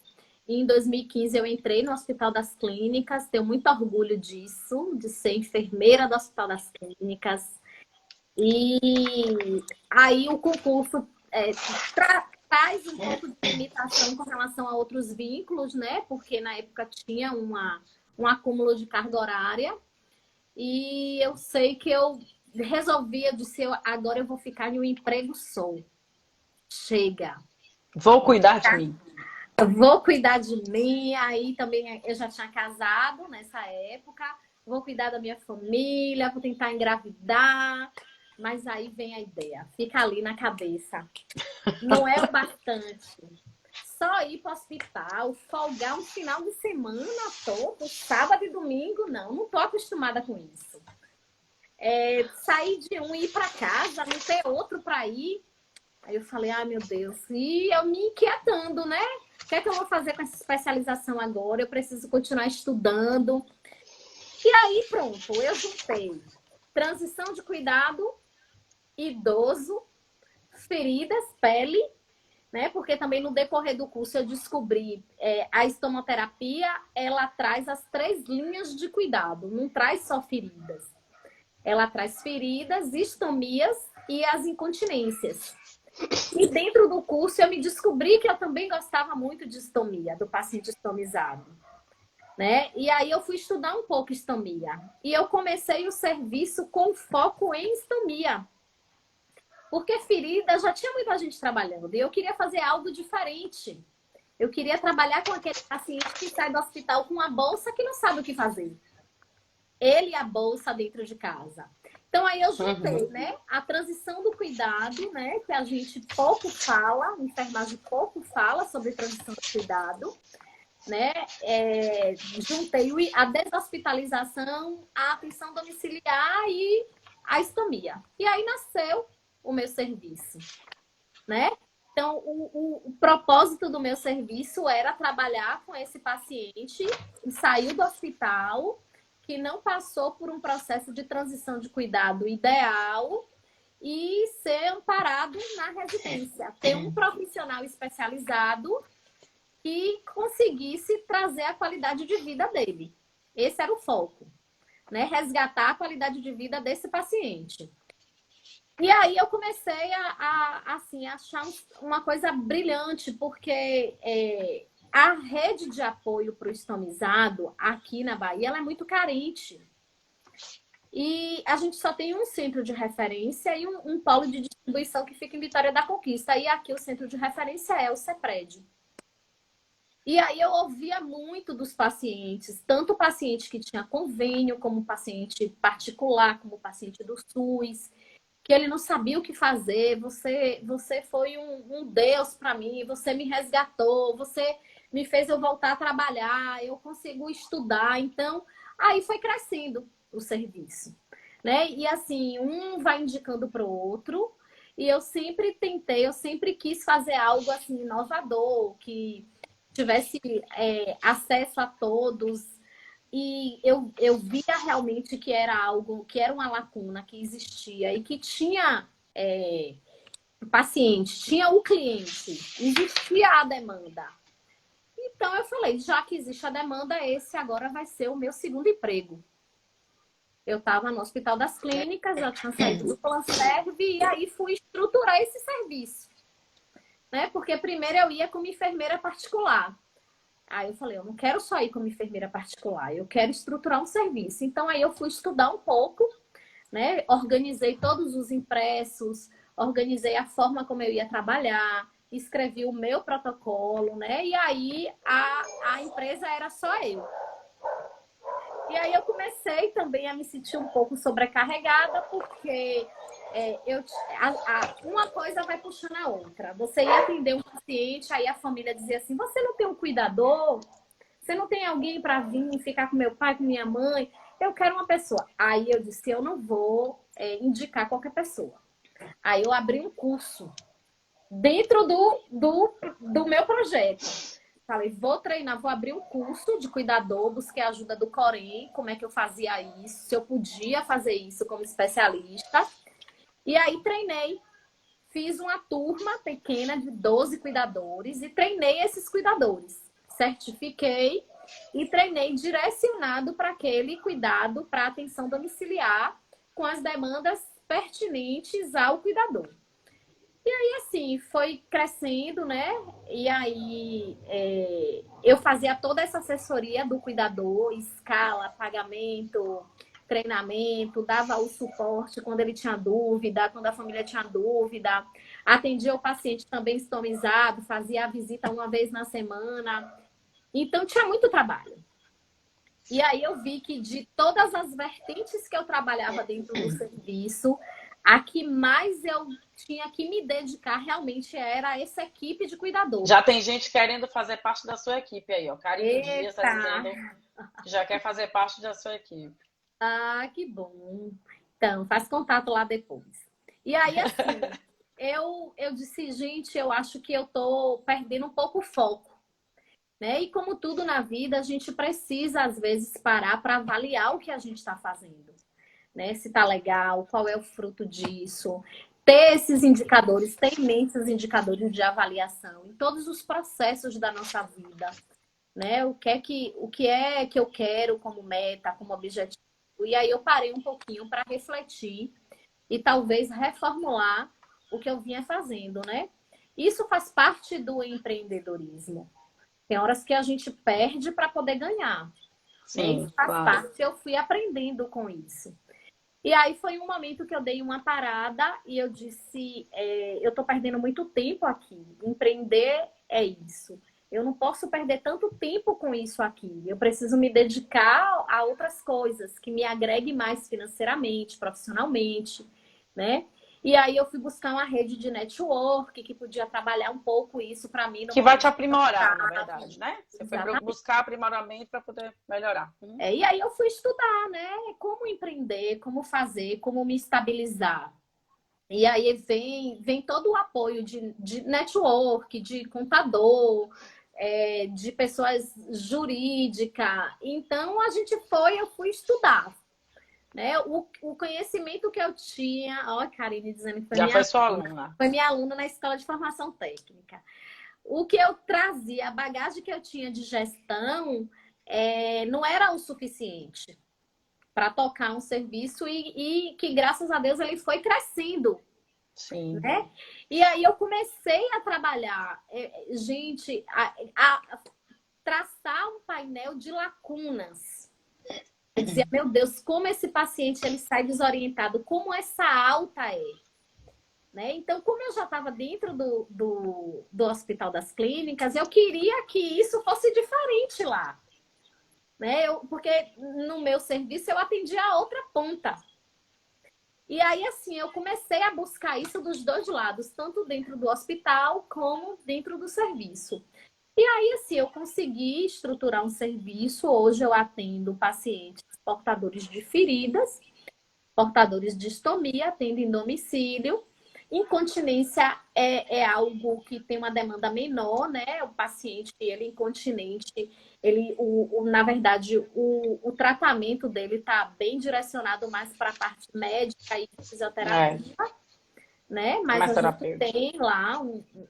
Em 2015 eu entrei no Hospital das Clínicas, tenho muito orgulho disso, de ser enfermeira do Hospital das Clínicas. E aí o concurso traz um pouco de limitação com relação a outros vínculos, né? Porque na época tinha um acúmulo de carga horária. E eu sei que eu resolvia dizer, agora eu vou ficar em um emprego só. Chega. Vou cuidar de mim. Eu vou cuidar de mim. Aí também eu já tinha casado nessa época. Vou cuidar da minha família, vou tentar engravidar. Mas aí vem a ideia, fica ali na cabeça. Não é o bastante. Só ir para o hospital, folgar um final de semana todo, sábado e domingo, não tô acostumada com isso. Sair de um e ir para casa, não ter outro para ir. Aí eu falei, ai meu Deus, e eu me inquietando, né? O que é que eu vou fazer com essa especialização agora? Eu preciso continuar estudando. E aí, pronto, eu juntei transição de cuidado, idoso, feridas, pele, né? Porque também no decorrer do curso eu descobri a estomoterapia, ela traz as 3 linhas de cuidado, não traz só feridas. Ela traz feridas, estomias e as incontinências. E dentro do curso eu me descobri que eu também gostava muito de estomia, do paciente estomizado, né? E aí eu fui estudar um pouco estomia. E eu comecei o serviço com foco em estomia. Porque ferida já tinha muita gente trabalhando. E eu queria fazer algo diferente. Eu queria trabalhar com aquele paciente que sai do hospital com uma bolsa que não sabe o que fazer. Ele e a bolsa dentro de casa. Então aí eu juntei, né, a transição do cuidado, né, que a gente pouco fala, a enfermagem pouco fala sobre transição do cuidado, né, juntei a deshospitalização, a atenção domiciliar e a estomia. E aí nasceu o meu serviço, né? Então, o propósito do meu serviço era trabalhar com esse paciente que saiu do hospital, que não passou por um processo de transição de cuidado ideal e ser amparado na residência. Ter um profissional especializado que conseguisse trazer a qualidade de vida dele. Esse era o foco, né? Resgatar a qualidade de vida desse paciente. E aí eu comecei assim, a achar uma coisa brilhante, porque a rede de apoio para o estomizado aqui na Bahia ela é muito carente. E a gente só tem um centro de referência e um polo de distribuição que fica em Vitória da Conquista. E aqui o centro de referência é o CEPRED. E aí eu ouvia muito dos pacientes, tanto o paciente que tinha convênio, como paciente particular, como paciente do SUS, que ele não sabia o que fazer. Você foi um Deus para mim, você me resgatou, você me fez eu voltar a trabalhar, eu consigo estudar. Então, aí foi crescendo o serviço, né? E assim, um vai indicando para o outro, e eu sempre quis fazer algo assim inovador, que tivesse acesso a todos. E eu via realmente que era algo, que era uma lacuna que existia e que tinha paciente, tinha o cliente, existia a demanda. Então eu falei, já que existe a demanda, esse agora vai ser o meu segundo emprego. Eu estava no Hospital das Clínicas, já tinha saído do Plan Serve e aí fui estruturar esse serviço. né? Porque primeiro eu ia como enfermeira particular. Aí eu falei, eu não quero só ir como enfermeira particular, eu quero estruturar um serviço. Então aí eu fui estudar um pouco, né? Organizei todos os impressos, organizei a forma como eu ia trabalhar, escrevi o meu protocolo, né? E aí a empresa era só eu. E aí eu comecei também a me sentir um pouco sobrecarregada, porque uma coisa vai puxando a outra. Você ia atender um paciente, aí a família dizia assim, você não tem um cuidador? Você não tem alguém para vir ficar com meu pai, com minha mãe? Eu quero uma pessoa. Aí eu disse, eu não vou indicar qualquer pessoa. Aí eu abri um curso dentro do meu projeto. Falei, vou treinar, vou abrir um curso de cuidador, busquei a ajuda do Corém, como é que eu fazia isso, se eu podia fazer isso como especialista. E aí treinei, fiz uma turma pequena de 12 cuidadores e treinei esses cuidadores. Certifiquei e treinei direcionado para aquele cuidado para atenção domiciliar com as demandas pertinentes ao cuidador. E aí, assim, foi crescendo, né? E aí, eu fazia toda essa assessoria do cuidador, escala, pagamento, treinamento, dava o suporte quando ele tinha dúvida, quando a família tinha dúvida, atendia o paciente também estomizado, fazia a visita uma vez na semana. Então, tinha muito trabalho. E aí eu vi que de todas as vertentes que eu trabalhava dentro do serviço, a que mais eu tinha que me dedicar realmente era essa equipe de cuidador. Já tem gente querendo fazer parte da sua equipe aí, ó. Karine Dias está Eita! dizendo que já quer fazer parte da sua equipe. Ah, que bom. Então, faz contato lá depois. E aí, assim, eu disse, gente, eu acho que eu tô perdendo um pouco o foco, né? E como tudo na vida, a gente precisa, às vezes, parar para avaliar o que a gente está fazendo, né? Se tá legal, qual é o fruto disso. Ter esses indicadores, ter em mente os indicadores de avaliação em todos os processos da nossa vida, né? O que é que eu quero como meta, como objetivo. E aí eu parei um pouquinho para refletir e talvez reformular o que eu vinha fazendo, né? Isso faz parte do empreendedorismo. Tem horas que a gente perde para poder ganhar, né? Sim, Isso faz claro. parte, eu fui aprendendo com isso. E aí foi um momento que eu dei uma parada e eu disse, eu tô perdendo muito tempo aqui. Empreender é isso. Eu não posso perder tanto tempo com isso aqui. Eu preciso me dedicar a outras coisas que me agreguem mais financeiramente, profissionalmente, né? E aí eu fui buscar uma rede de network que podia trabalhar um pouco isso para mim no Que vai momento te que eu aprimorar, na estava. verdade, né? Você foi Exatamente. buscar aprimoramento para poder melhorar. E aí eu fui estudar, né? Como empreender, como fazer, como me estabilizar. E aí vem todo o apoio de network, de contador, de pessoas jurídicas. Então eu fui estudar. Né? O conhecimento que eu tinha, ó, a Karine dizendo que Já foi sua aluna. foi minha aluna na escola de formação técnica. O que eu trazia, a bagagem que eu tinha de gestão, não era o suficiente para tocar um serviço e que, graças a Deus, ele foi crescendo. Sim. Né? E aí eu comecei a trabalhar, gente, a traçar um painel de lacunas. Eu dizia, meu Deus, como esse paciente ele sai desorientado, como essa alta é. Né? Então, como eu já estava dentro do Hospital das Clínicas, eu queria que isso fosse diferente lá. Né? Porque no meu serviço eu atendia a outra ponta. E aí, assim, eu comecei a buscar isso dos dois lados, tanto dentro do hospital como dentro do serviço. E aí, assim, eu consegui estruturar um serviço. Hoje eu atendo pacientes portadores de feridas, portadores de estomia, atendo em domicílio. Incontinência é algo que tem uma demanda menor, né? O paciente, ele incontinente, na verdade, o tratamento dele está bem direcionado mais para a parte médica e fisioterapia, né? Mas Mais a gente terapêutico. tem lá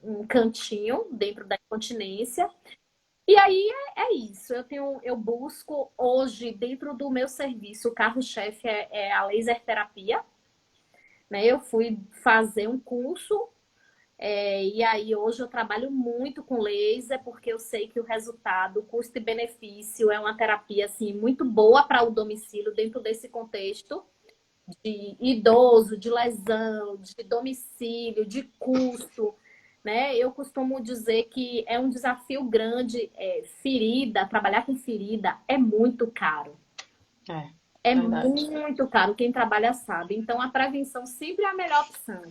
um cantinho dentro da incontinência. E aí é isso. Eu busco hoje, dentro do meu serviço, o carro-chefe é a laser terapia. Né? Eu fui fazer um curso E aí hoje eu trabalho muito com laser porque eu sei que o resultado, custo e benefício é uma terapia assim muito boa para o domicílio dentro desse contexto de idoso, de lesão, de domicílio, de custo, né? Eu costumo dizer que é um desafio grande, ferida, trabalhar com ferida é muito caro. É, É verdade. muito caro, quem trabalha sabe. Então a prevenção sempre é a melhor opção.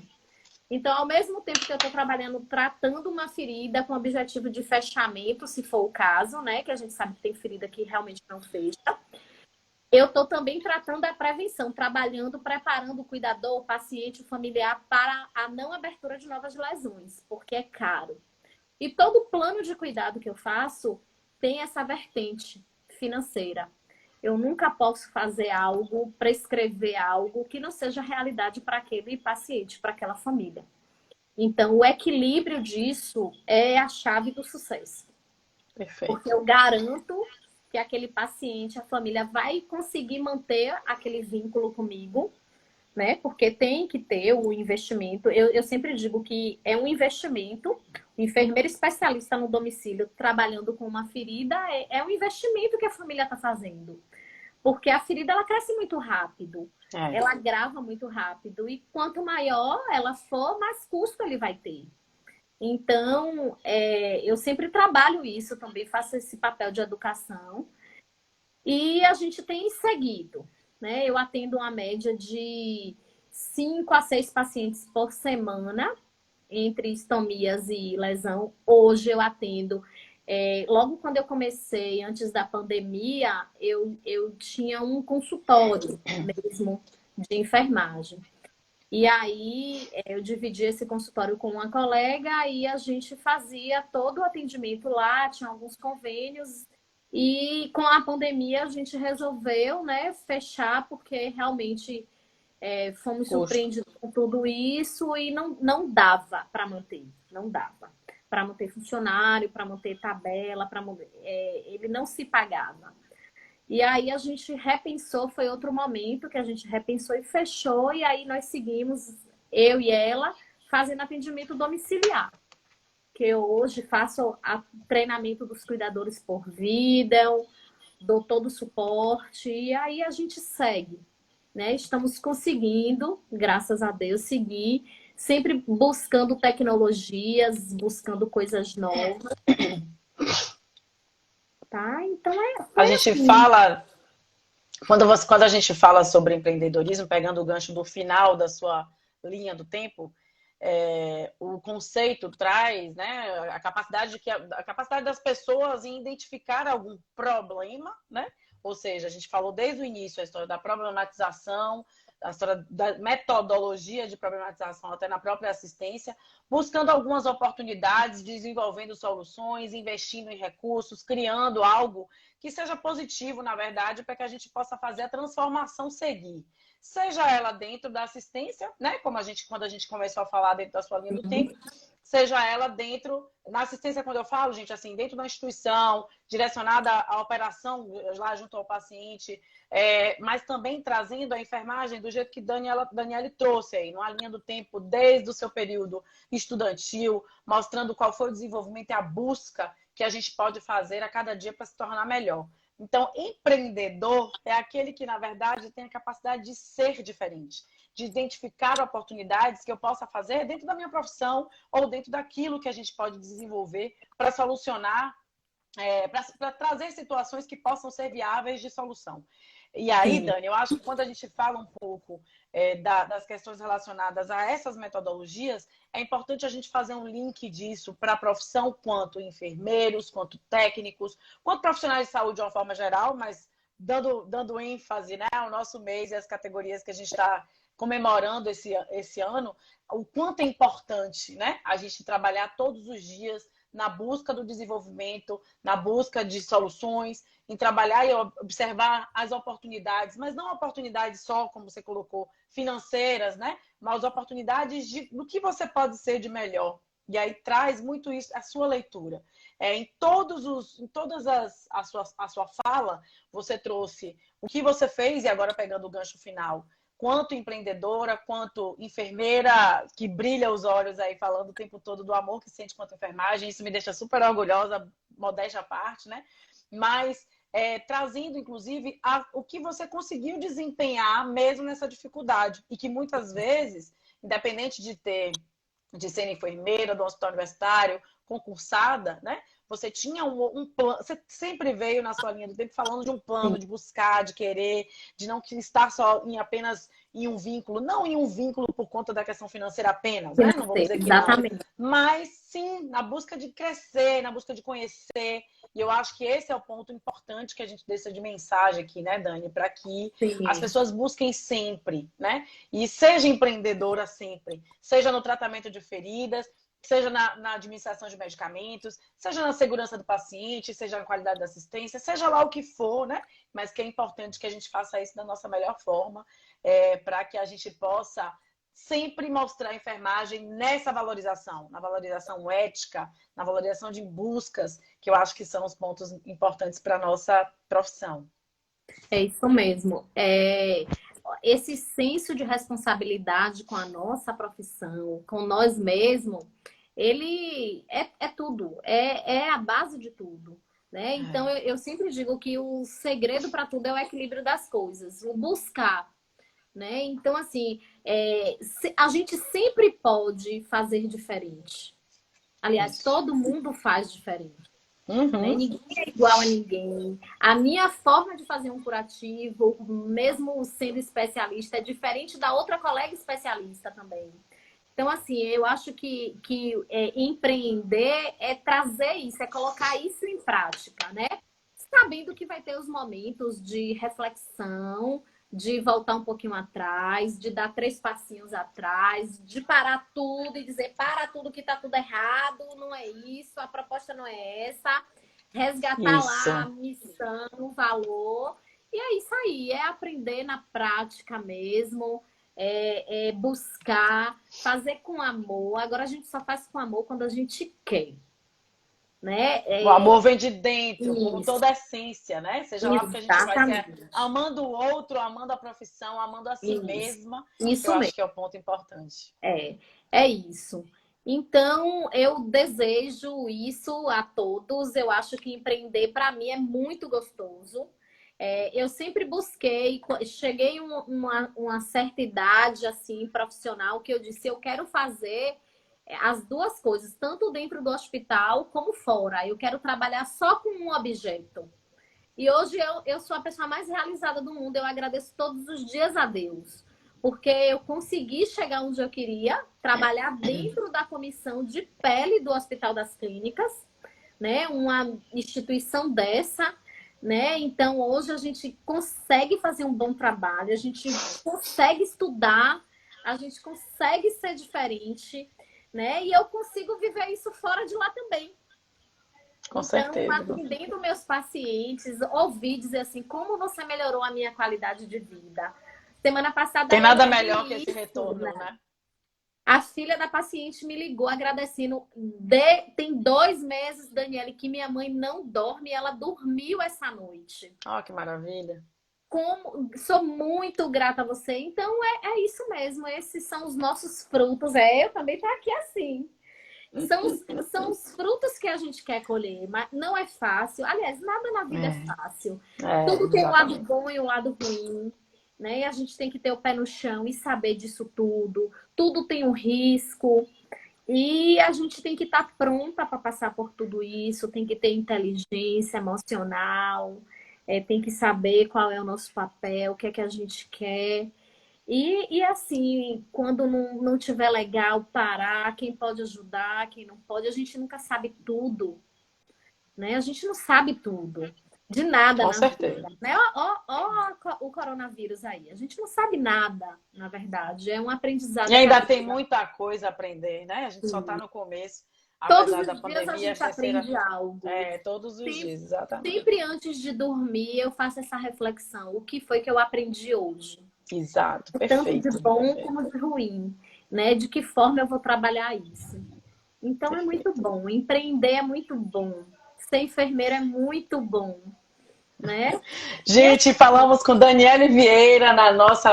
Então, ao mesmo tempo que eu estou trabalhando, tratando uma ferida com objetivo de fechamento, se for o caso, né? Que a gente sabe que tem ferida que realmente não fecha. Eu estou também tratando a prevenção, trabalhando, preparando o cuidador, o paciente, o familiar para a não abertura de novas lesões, porque é caro. E todo plano de cuidado que eu faço tem essa vertente financeira. Eu nunca posso fazer algo, prescrever algo que não seja realidade para aquele paciente, para aquela família. Então, o equilíbrio disso é a chave do sucesso. Porque Perfeito. eu garanto que aquele paciente, a família vai conseguir manter aquele vínculo comigo, né? Porque tem que ter o investimento. Eu sempre digo que é um investimento. O enfermeiro especialista no domicílio trabalhando com uma ferida é um investimento que a família está fazendo. Porque a ferida ela cresce muito rápido, É. ela agrava muito rápido. E quanto maior ela for, mais custo ele vai ter. Então, eu sempre trabalho isso também, faço esse papel de educação. E a gente tem seguido, né? Eu atendo uma média de 5 a 6 pacientes por semana, entre estomias e lesão. Hoje eu atendo. Logo quando eu comecei, antes da pandemia, eu tinha um consultório mesmo de enfermagem. E aí eu dividi esse consultório com uma colega e a gente fazia todo o atendimento lá, tinha alguns convênios. E com a pandemia a gente resolveu, né, fechar, porque realmente fomos Custo. surpreendidos com tudo isso e não dava para manter, não dava. Para manter funcionário, para manter tabela, ele não se pagava. E aí a gente repensou, foi outro momento que a gente repensou e fechou, e aí nós seguimos, eu e ela, fazendo atendimento domiciliar. Que eu hoje faço treinamento dos cuidadores por vídeo, dou todo o suporte, e aí a gente segue, né? Estamos conseguindo, graças a Deus, seguir, sempre buscando tecnologias, buscando coisas novas, tá? Então A foi gente assim. fala, quando a gente fala sobre empreendedorismo, pegando o gancho do final da sua linha do tempo, o conceito traz, né, a capacidade das pessoas em identificar algum problema, né? Ou seja, a gente falou desde o início a história da problematização, a história da metodologia de problematização até na própria assistência, buscando algumas oportunidades, desenvolvendo soluções, investindo em recursos, criando algo que seja positivo, na verdade, para que a gente possa fazer a transformação seguir. Seja ela dentro da assistência, né? Como quando a gente começou a falar dentro da sua linha do tempo, seja ela dentro, na assistência, quando eu falo, gente, assim, dentro da instituição, direcionada à operação lá junto ao paciente, mas também trazendo a enfermagem do jeito que Daniele trouxe aí, numa linha do tempo, desde o seu período estudantil, mostrando qual foi o desenvolvimento e a busca que a gente pode fazer a cada dia para se tornar melhor. Então, empreendedor é aquele que, na verdade, tem a capacidade de ser diferente, de identificar oportunidades que eu possa fazer dentro da minha profissão ou dentro daquilo que a gente pode desenvolver para solucionar, para trazer situações que possam ser viáveis de solução. E aí, Sim. Dani, eu acho que quando a gente fala um pouco das questões relacionadas a essas metodologias, é importante a gente fazer um link disso para a profissão, quanto enfermeiros, quanto técnicos, quanto profissionais de saúde de uma forma geral, mas dando ênfase, né, ao nosso mês e às categorias que a gente está comemorando esse ano, o quanto é importante, né, a gente trabalhar todos os dias na busca do desenvolvimento, na busca de soluções, em trabalhar e observar as oportunidades, mas não oportunidades só, como você colocou, financeiras, né? Mas oportunidades do que você pode ser de melhor. E aí traz muito isso, a sua leitura. Em todas a sua fala, você trouxe o que você fez, e agora pegando o gancho final, quanto empreendedora, quanto enfermeira, que brilha os olhos aí falando o tempo todo do amor que sente quanto enfermagem. Isso me deixa super orgulhosa, modéstia à parte, né? Mas trazendo, inclusive, o que você conseguiu desempenhar mesmo nessa dificuldade. E que muitas vezes, independente de ser enfermeira do hospital universitário, concursada, né? Você tinha um plano, você sempre veio na sua linha do tempo falando de um plano, Sim, de buscar, de querer, de não estar só apenas em um vínculo, não em um vínculo por conta da questão financeira apenas, né? Não vou dizer que não, exatamente. mas sim na busca de crescer, na busca de conhecer. E eu acho que esse é o ponto importante que a gente deixa de mensagem aqui, né, Dani? Para que as Sim. pessoas busquem sempre, né? E seja empreendedora sempre, seja no tratamento de feridas, seja na administração de medicamentos, seja na segurança do paciente, seja na qualidade da assistência, seja lá o que for, né? Mas que é importante que a gente faça isso da nossa melhor forma, para que a gente possa sempre mostrar a enfermagem nessa valorização, na valorização ética, na valorização de buscas, que eu acho que são os pontos importantes para a nossa profissão. É isso mesmo. Esse senso de responsabilidade com a nossa profissão, com nós mesmos, ele é tudo, é a base de tudo. Né? Então, eu sempre digo que o segredo para tudo é o equilíbrio das coisas, o buscar. Né? Então, assim, a gente sempre pode fazer diferente. Aliás, Isso. todo mundo faz diferente. Né? Uhum. Ninguém é igual a ninguém. A minha forma de fazer um curativo, mesmo sendo especialista, é diferente da outra colega especialista também. Então, assim, eu acho que empreender é trazer isso, é colocar isso em prática, né? Sabendo que vai ter os momentos de reflexão, de voltar um pouquinho atrás, de dar 3 passinhos atrás, de parar tudo e dizer, para tudo que tá tudo errado, não é isso, a proposta não é essa, resgatar lá a Isso. missão, o valor, e é isso aí, é aprender na prática mesmo, é buscar, fazer com amor. Agora a gente só faz com amor quando a gente quer, né? O amor vem de dentro, com Isso, toda a essência, né? Seja lá o que a gente faz, é exatamente. amando o outro, amando a profissão, amando a si Isso, mesma, que eu isso acho mesmo. que é o ponto importante. É isso. Então, eu desejo isso a todos. Eu acho que empreender para mim é muito gostoso. Eu sempre busquei, cheguei uma certa idade assim profissional que eu disse, eu quero fazer as duas coisas, tanto dentro do hospital como fora. Eu quero trabalhar só com um objeto. E hoje eu sou a pessoa mais realizada do mundo. Eu agradeço todos os dias a Deus. Porque eu consegui chegar onde eu queria, trabalhar dentro da comissão de pele do Hospital das Clínicas, né? Uma instituição dessa, né? Então hoje a gente consegue fazer um bom trabalho, a gente consegue estudar, a gente consegue ser diferente, né? E eu consigo viver isso fora de lá também. Com Então, certeza. atendendo meus pacientes, ouvi dizer assim, como você melhorou a minha qualidade de vida. Semana passada Tem eu nada levei melhor que esse isso, retorno, né? né? A filha da paciente me ligou agradecendo. Tem 2 meses, Daniele, que minha mãe não dorme, ela dormiu essa noite. Ó, que maravilha. Sou muito grata a você. Então, é isso mesmo. Esses são os nossos frutos. Eu também tô aqui assim. São os frutos que a gente quer colher, mas não é fácil. Aliás, nada na vida é fácil. Tudo tem um lado Exatamente. bom e um lado ruim, né? E a gente tem que ter o pé no chão e saber disso tudo. Tudo tem um risco. E a gente tem que estar pronta para passar por tudo isso, tem que ter inteligência emocional, tem que saber qual é o nosso papel, o que é que a gente quer. E assim, quando não tiver legal, parar, quem pode ajudar, quem não pode, a gente nunca sabe tudo, né? A gente não sabe tudo, de nada Com na certeza. vida, né? Ó, o coronavírus aí, a gente não sabe nada, na verdade, é um E aprendizado para a ainda tem vida. muita coisa a aprender, né? A gente só está no começo, Todos apesar da os dias a pandemia, gente essa terceira. aprende algo. Todos os Sempre, dias, exatamente. sempre antes de dormir, eu faço essa reflexão. O que foi que eu aprendi hoje? Exato, Tanto de perfeito, bom perfeito. como de ruim, né? De que forma eu vou trabalhar isso. Então é muito Perfeito. bom. Empreender é muito bom. Ser enfermeira é muito bom. né? Gente, falamos com Daniele Vieira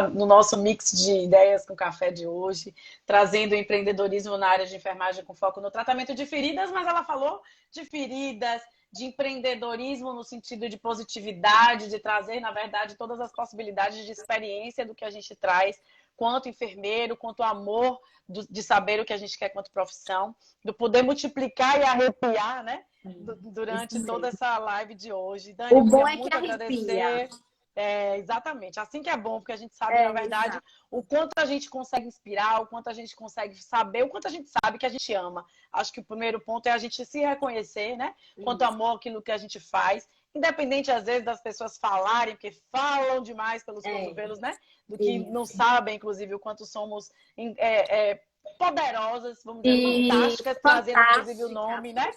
no nosso mix de ideias com café de hoje, trazendo o empreendedorismo na área de enfermagem com foco no tratamento de feridas, mas ela falou de feridas, de empreendedorismo no sentido de positividade, de trazer, na verdade, todas as possibilidades de experiência do que a gente traz, quanto enfermeiro, quanto amor de saber o que a gente quer quanto profissão, do poder multiplicar e arrepiar, né? Durante toda essa live de hoje. Dani, O eu bom queria é que muito arrepia. agradecer. Exatamente, assim que é bom, porque a gente sabe, na verdade, Exato. o quanto a gente consegue inspirar, o quanto a gente consegue saber, o quanto a gente sabe que a gente ama. Acho que o primeiro ponto é a gente se reconhecer, né? Quanto amor aquilo que a gente faz, independente, às vezes, das pessoas falarem, porque falam demais pelos cotovelos, né? Do que não sabem, inclusive, o quanto somos poderosas, vamos dizer, fantásticas, trazendo, inclusive, o nome, né?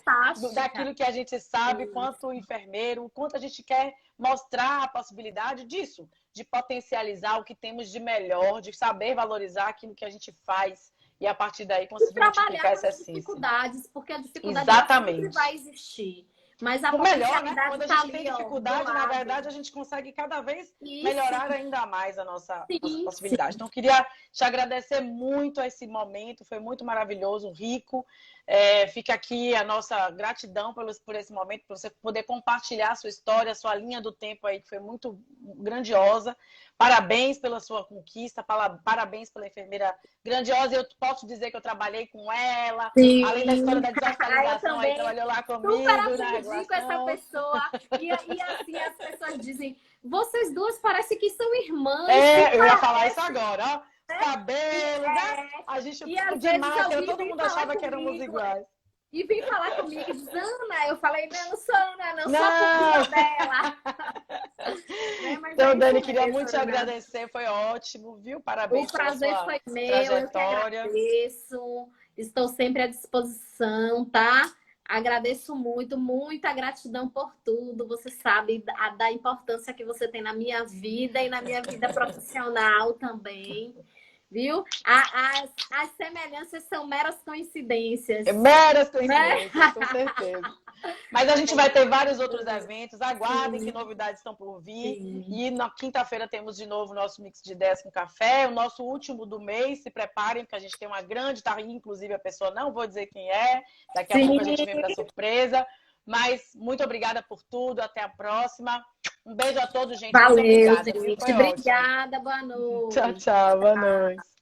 Daquilo que a gente sabe, quanto enfermeiro, o quanto a gente quer mostrar a possibilidade disso, de potencializar o que temos de melhor, de saber valorizar aquilo que a gente faz e, a partir daí, conseguir multiplicar essa essência. Dificuldades, porque a dificuldade sempre vai existir. Mas a o melhor, né? Quando a gente ali, tem dificuldade, na verdade, a gente consegue cada vez melhorar ainda mais a nossa possibilidade. Então, queria te agradecer muito a esse momento, foi muito maravilhoso, rico. Fica aqui a nossa gratidão por esse momento, por você poder compartilhar a sua história, a sua linha do tempo aí, que foi muito grandiosa. Parabéns pela sua conquista, parabéns pela enfermeira grandiosa. Eu posso dizer que eu trabalhei com ela, além da história da deshospitalização, aí trabalhou lá comigo. Super aprendi com essa pessoa. E assim as pessoas dizem, vocês duas parecem que são irmãs. Eu ia falar isso agora, ó. Cabelo, né? A gente de máscara, todo mundo achava que éramos iguais. E vim falar comigo, diz, Ana, eu falei, não sou Ana, não sou a filha dela. Então, Dani, queria muito te agradecer, foi ótimo, viu? Parabéns pela sua trajetória. O prazer foi meu, eu que agradeço, estou sempre à disposição, tá? Agradeço muito, muita gratidão por tudo, você sabe da importância que você tem na minha vida e na minha vida profissional também. Viu? As semelhanças são meras coincidências. Meras coincidências, com certeza. Mas a gente vai ter vários outros eventos. Aguardem que novidades estão por vir. E na quinta-feira temos de novo o nosso Mix de Ideias com Café. O nosso último do mês. Se preparem, porque a gente tem uma grande tarde. Inclusive, a pessoa não vou dizer quem é. Daqui a pouco a gente vem para surpresa. Mas muito obrigada por tudo. Até a próxima. Um beijo a todos, gente. Valeu, muito obrigada. Gente. Obrigada, boa noite. Tchau, boa noite.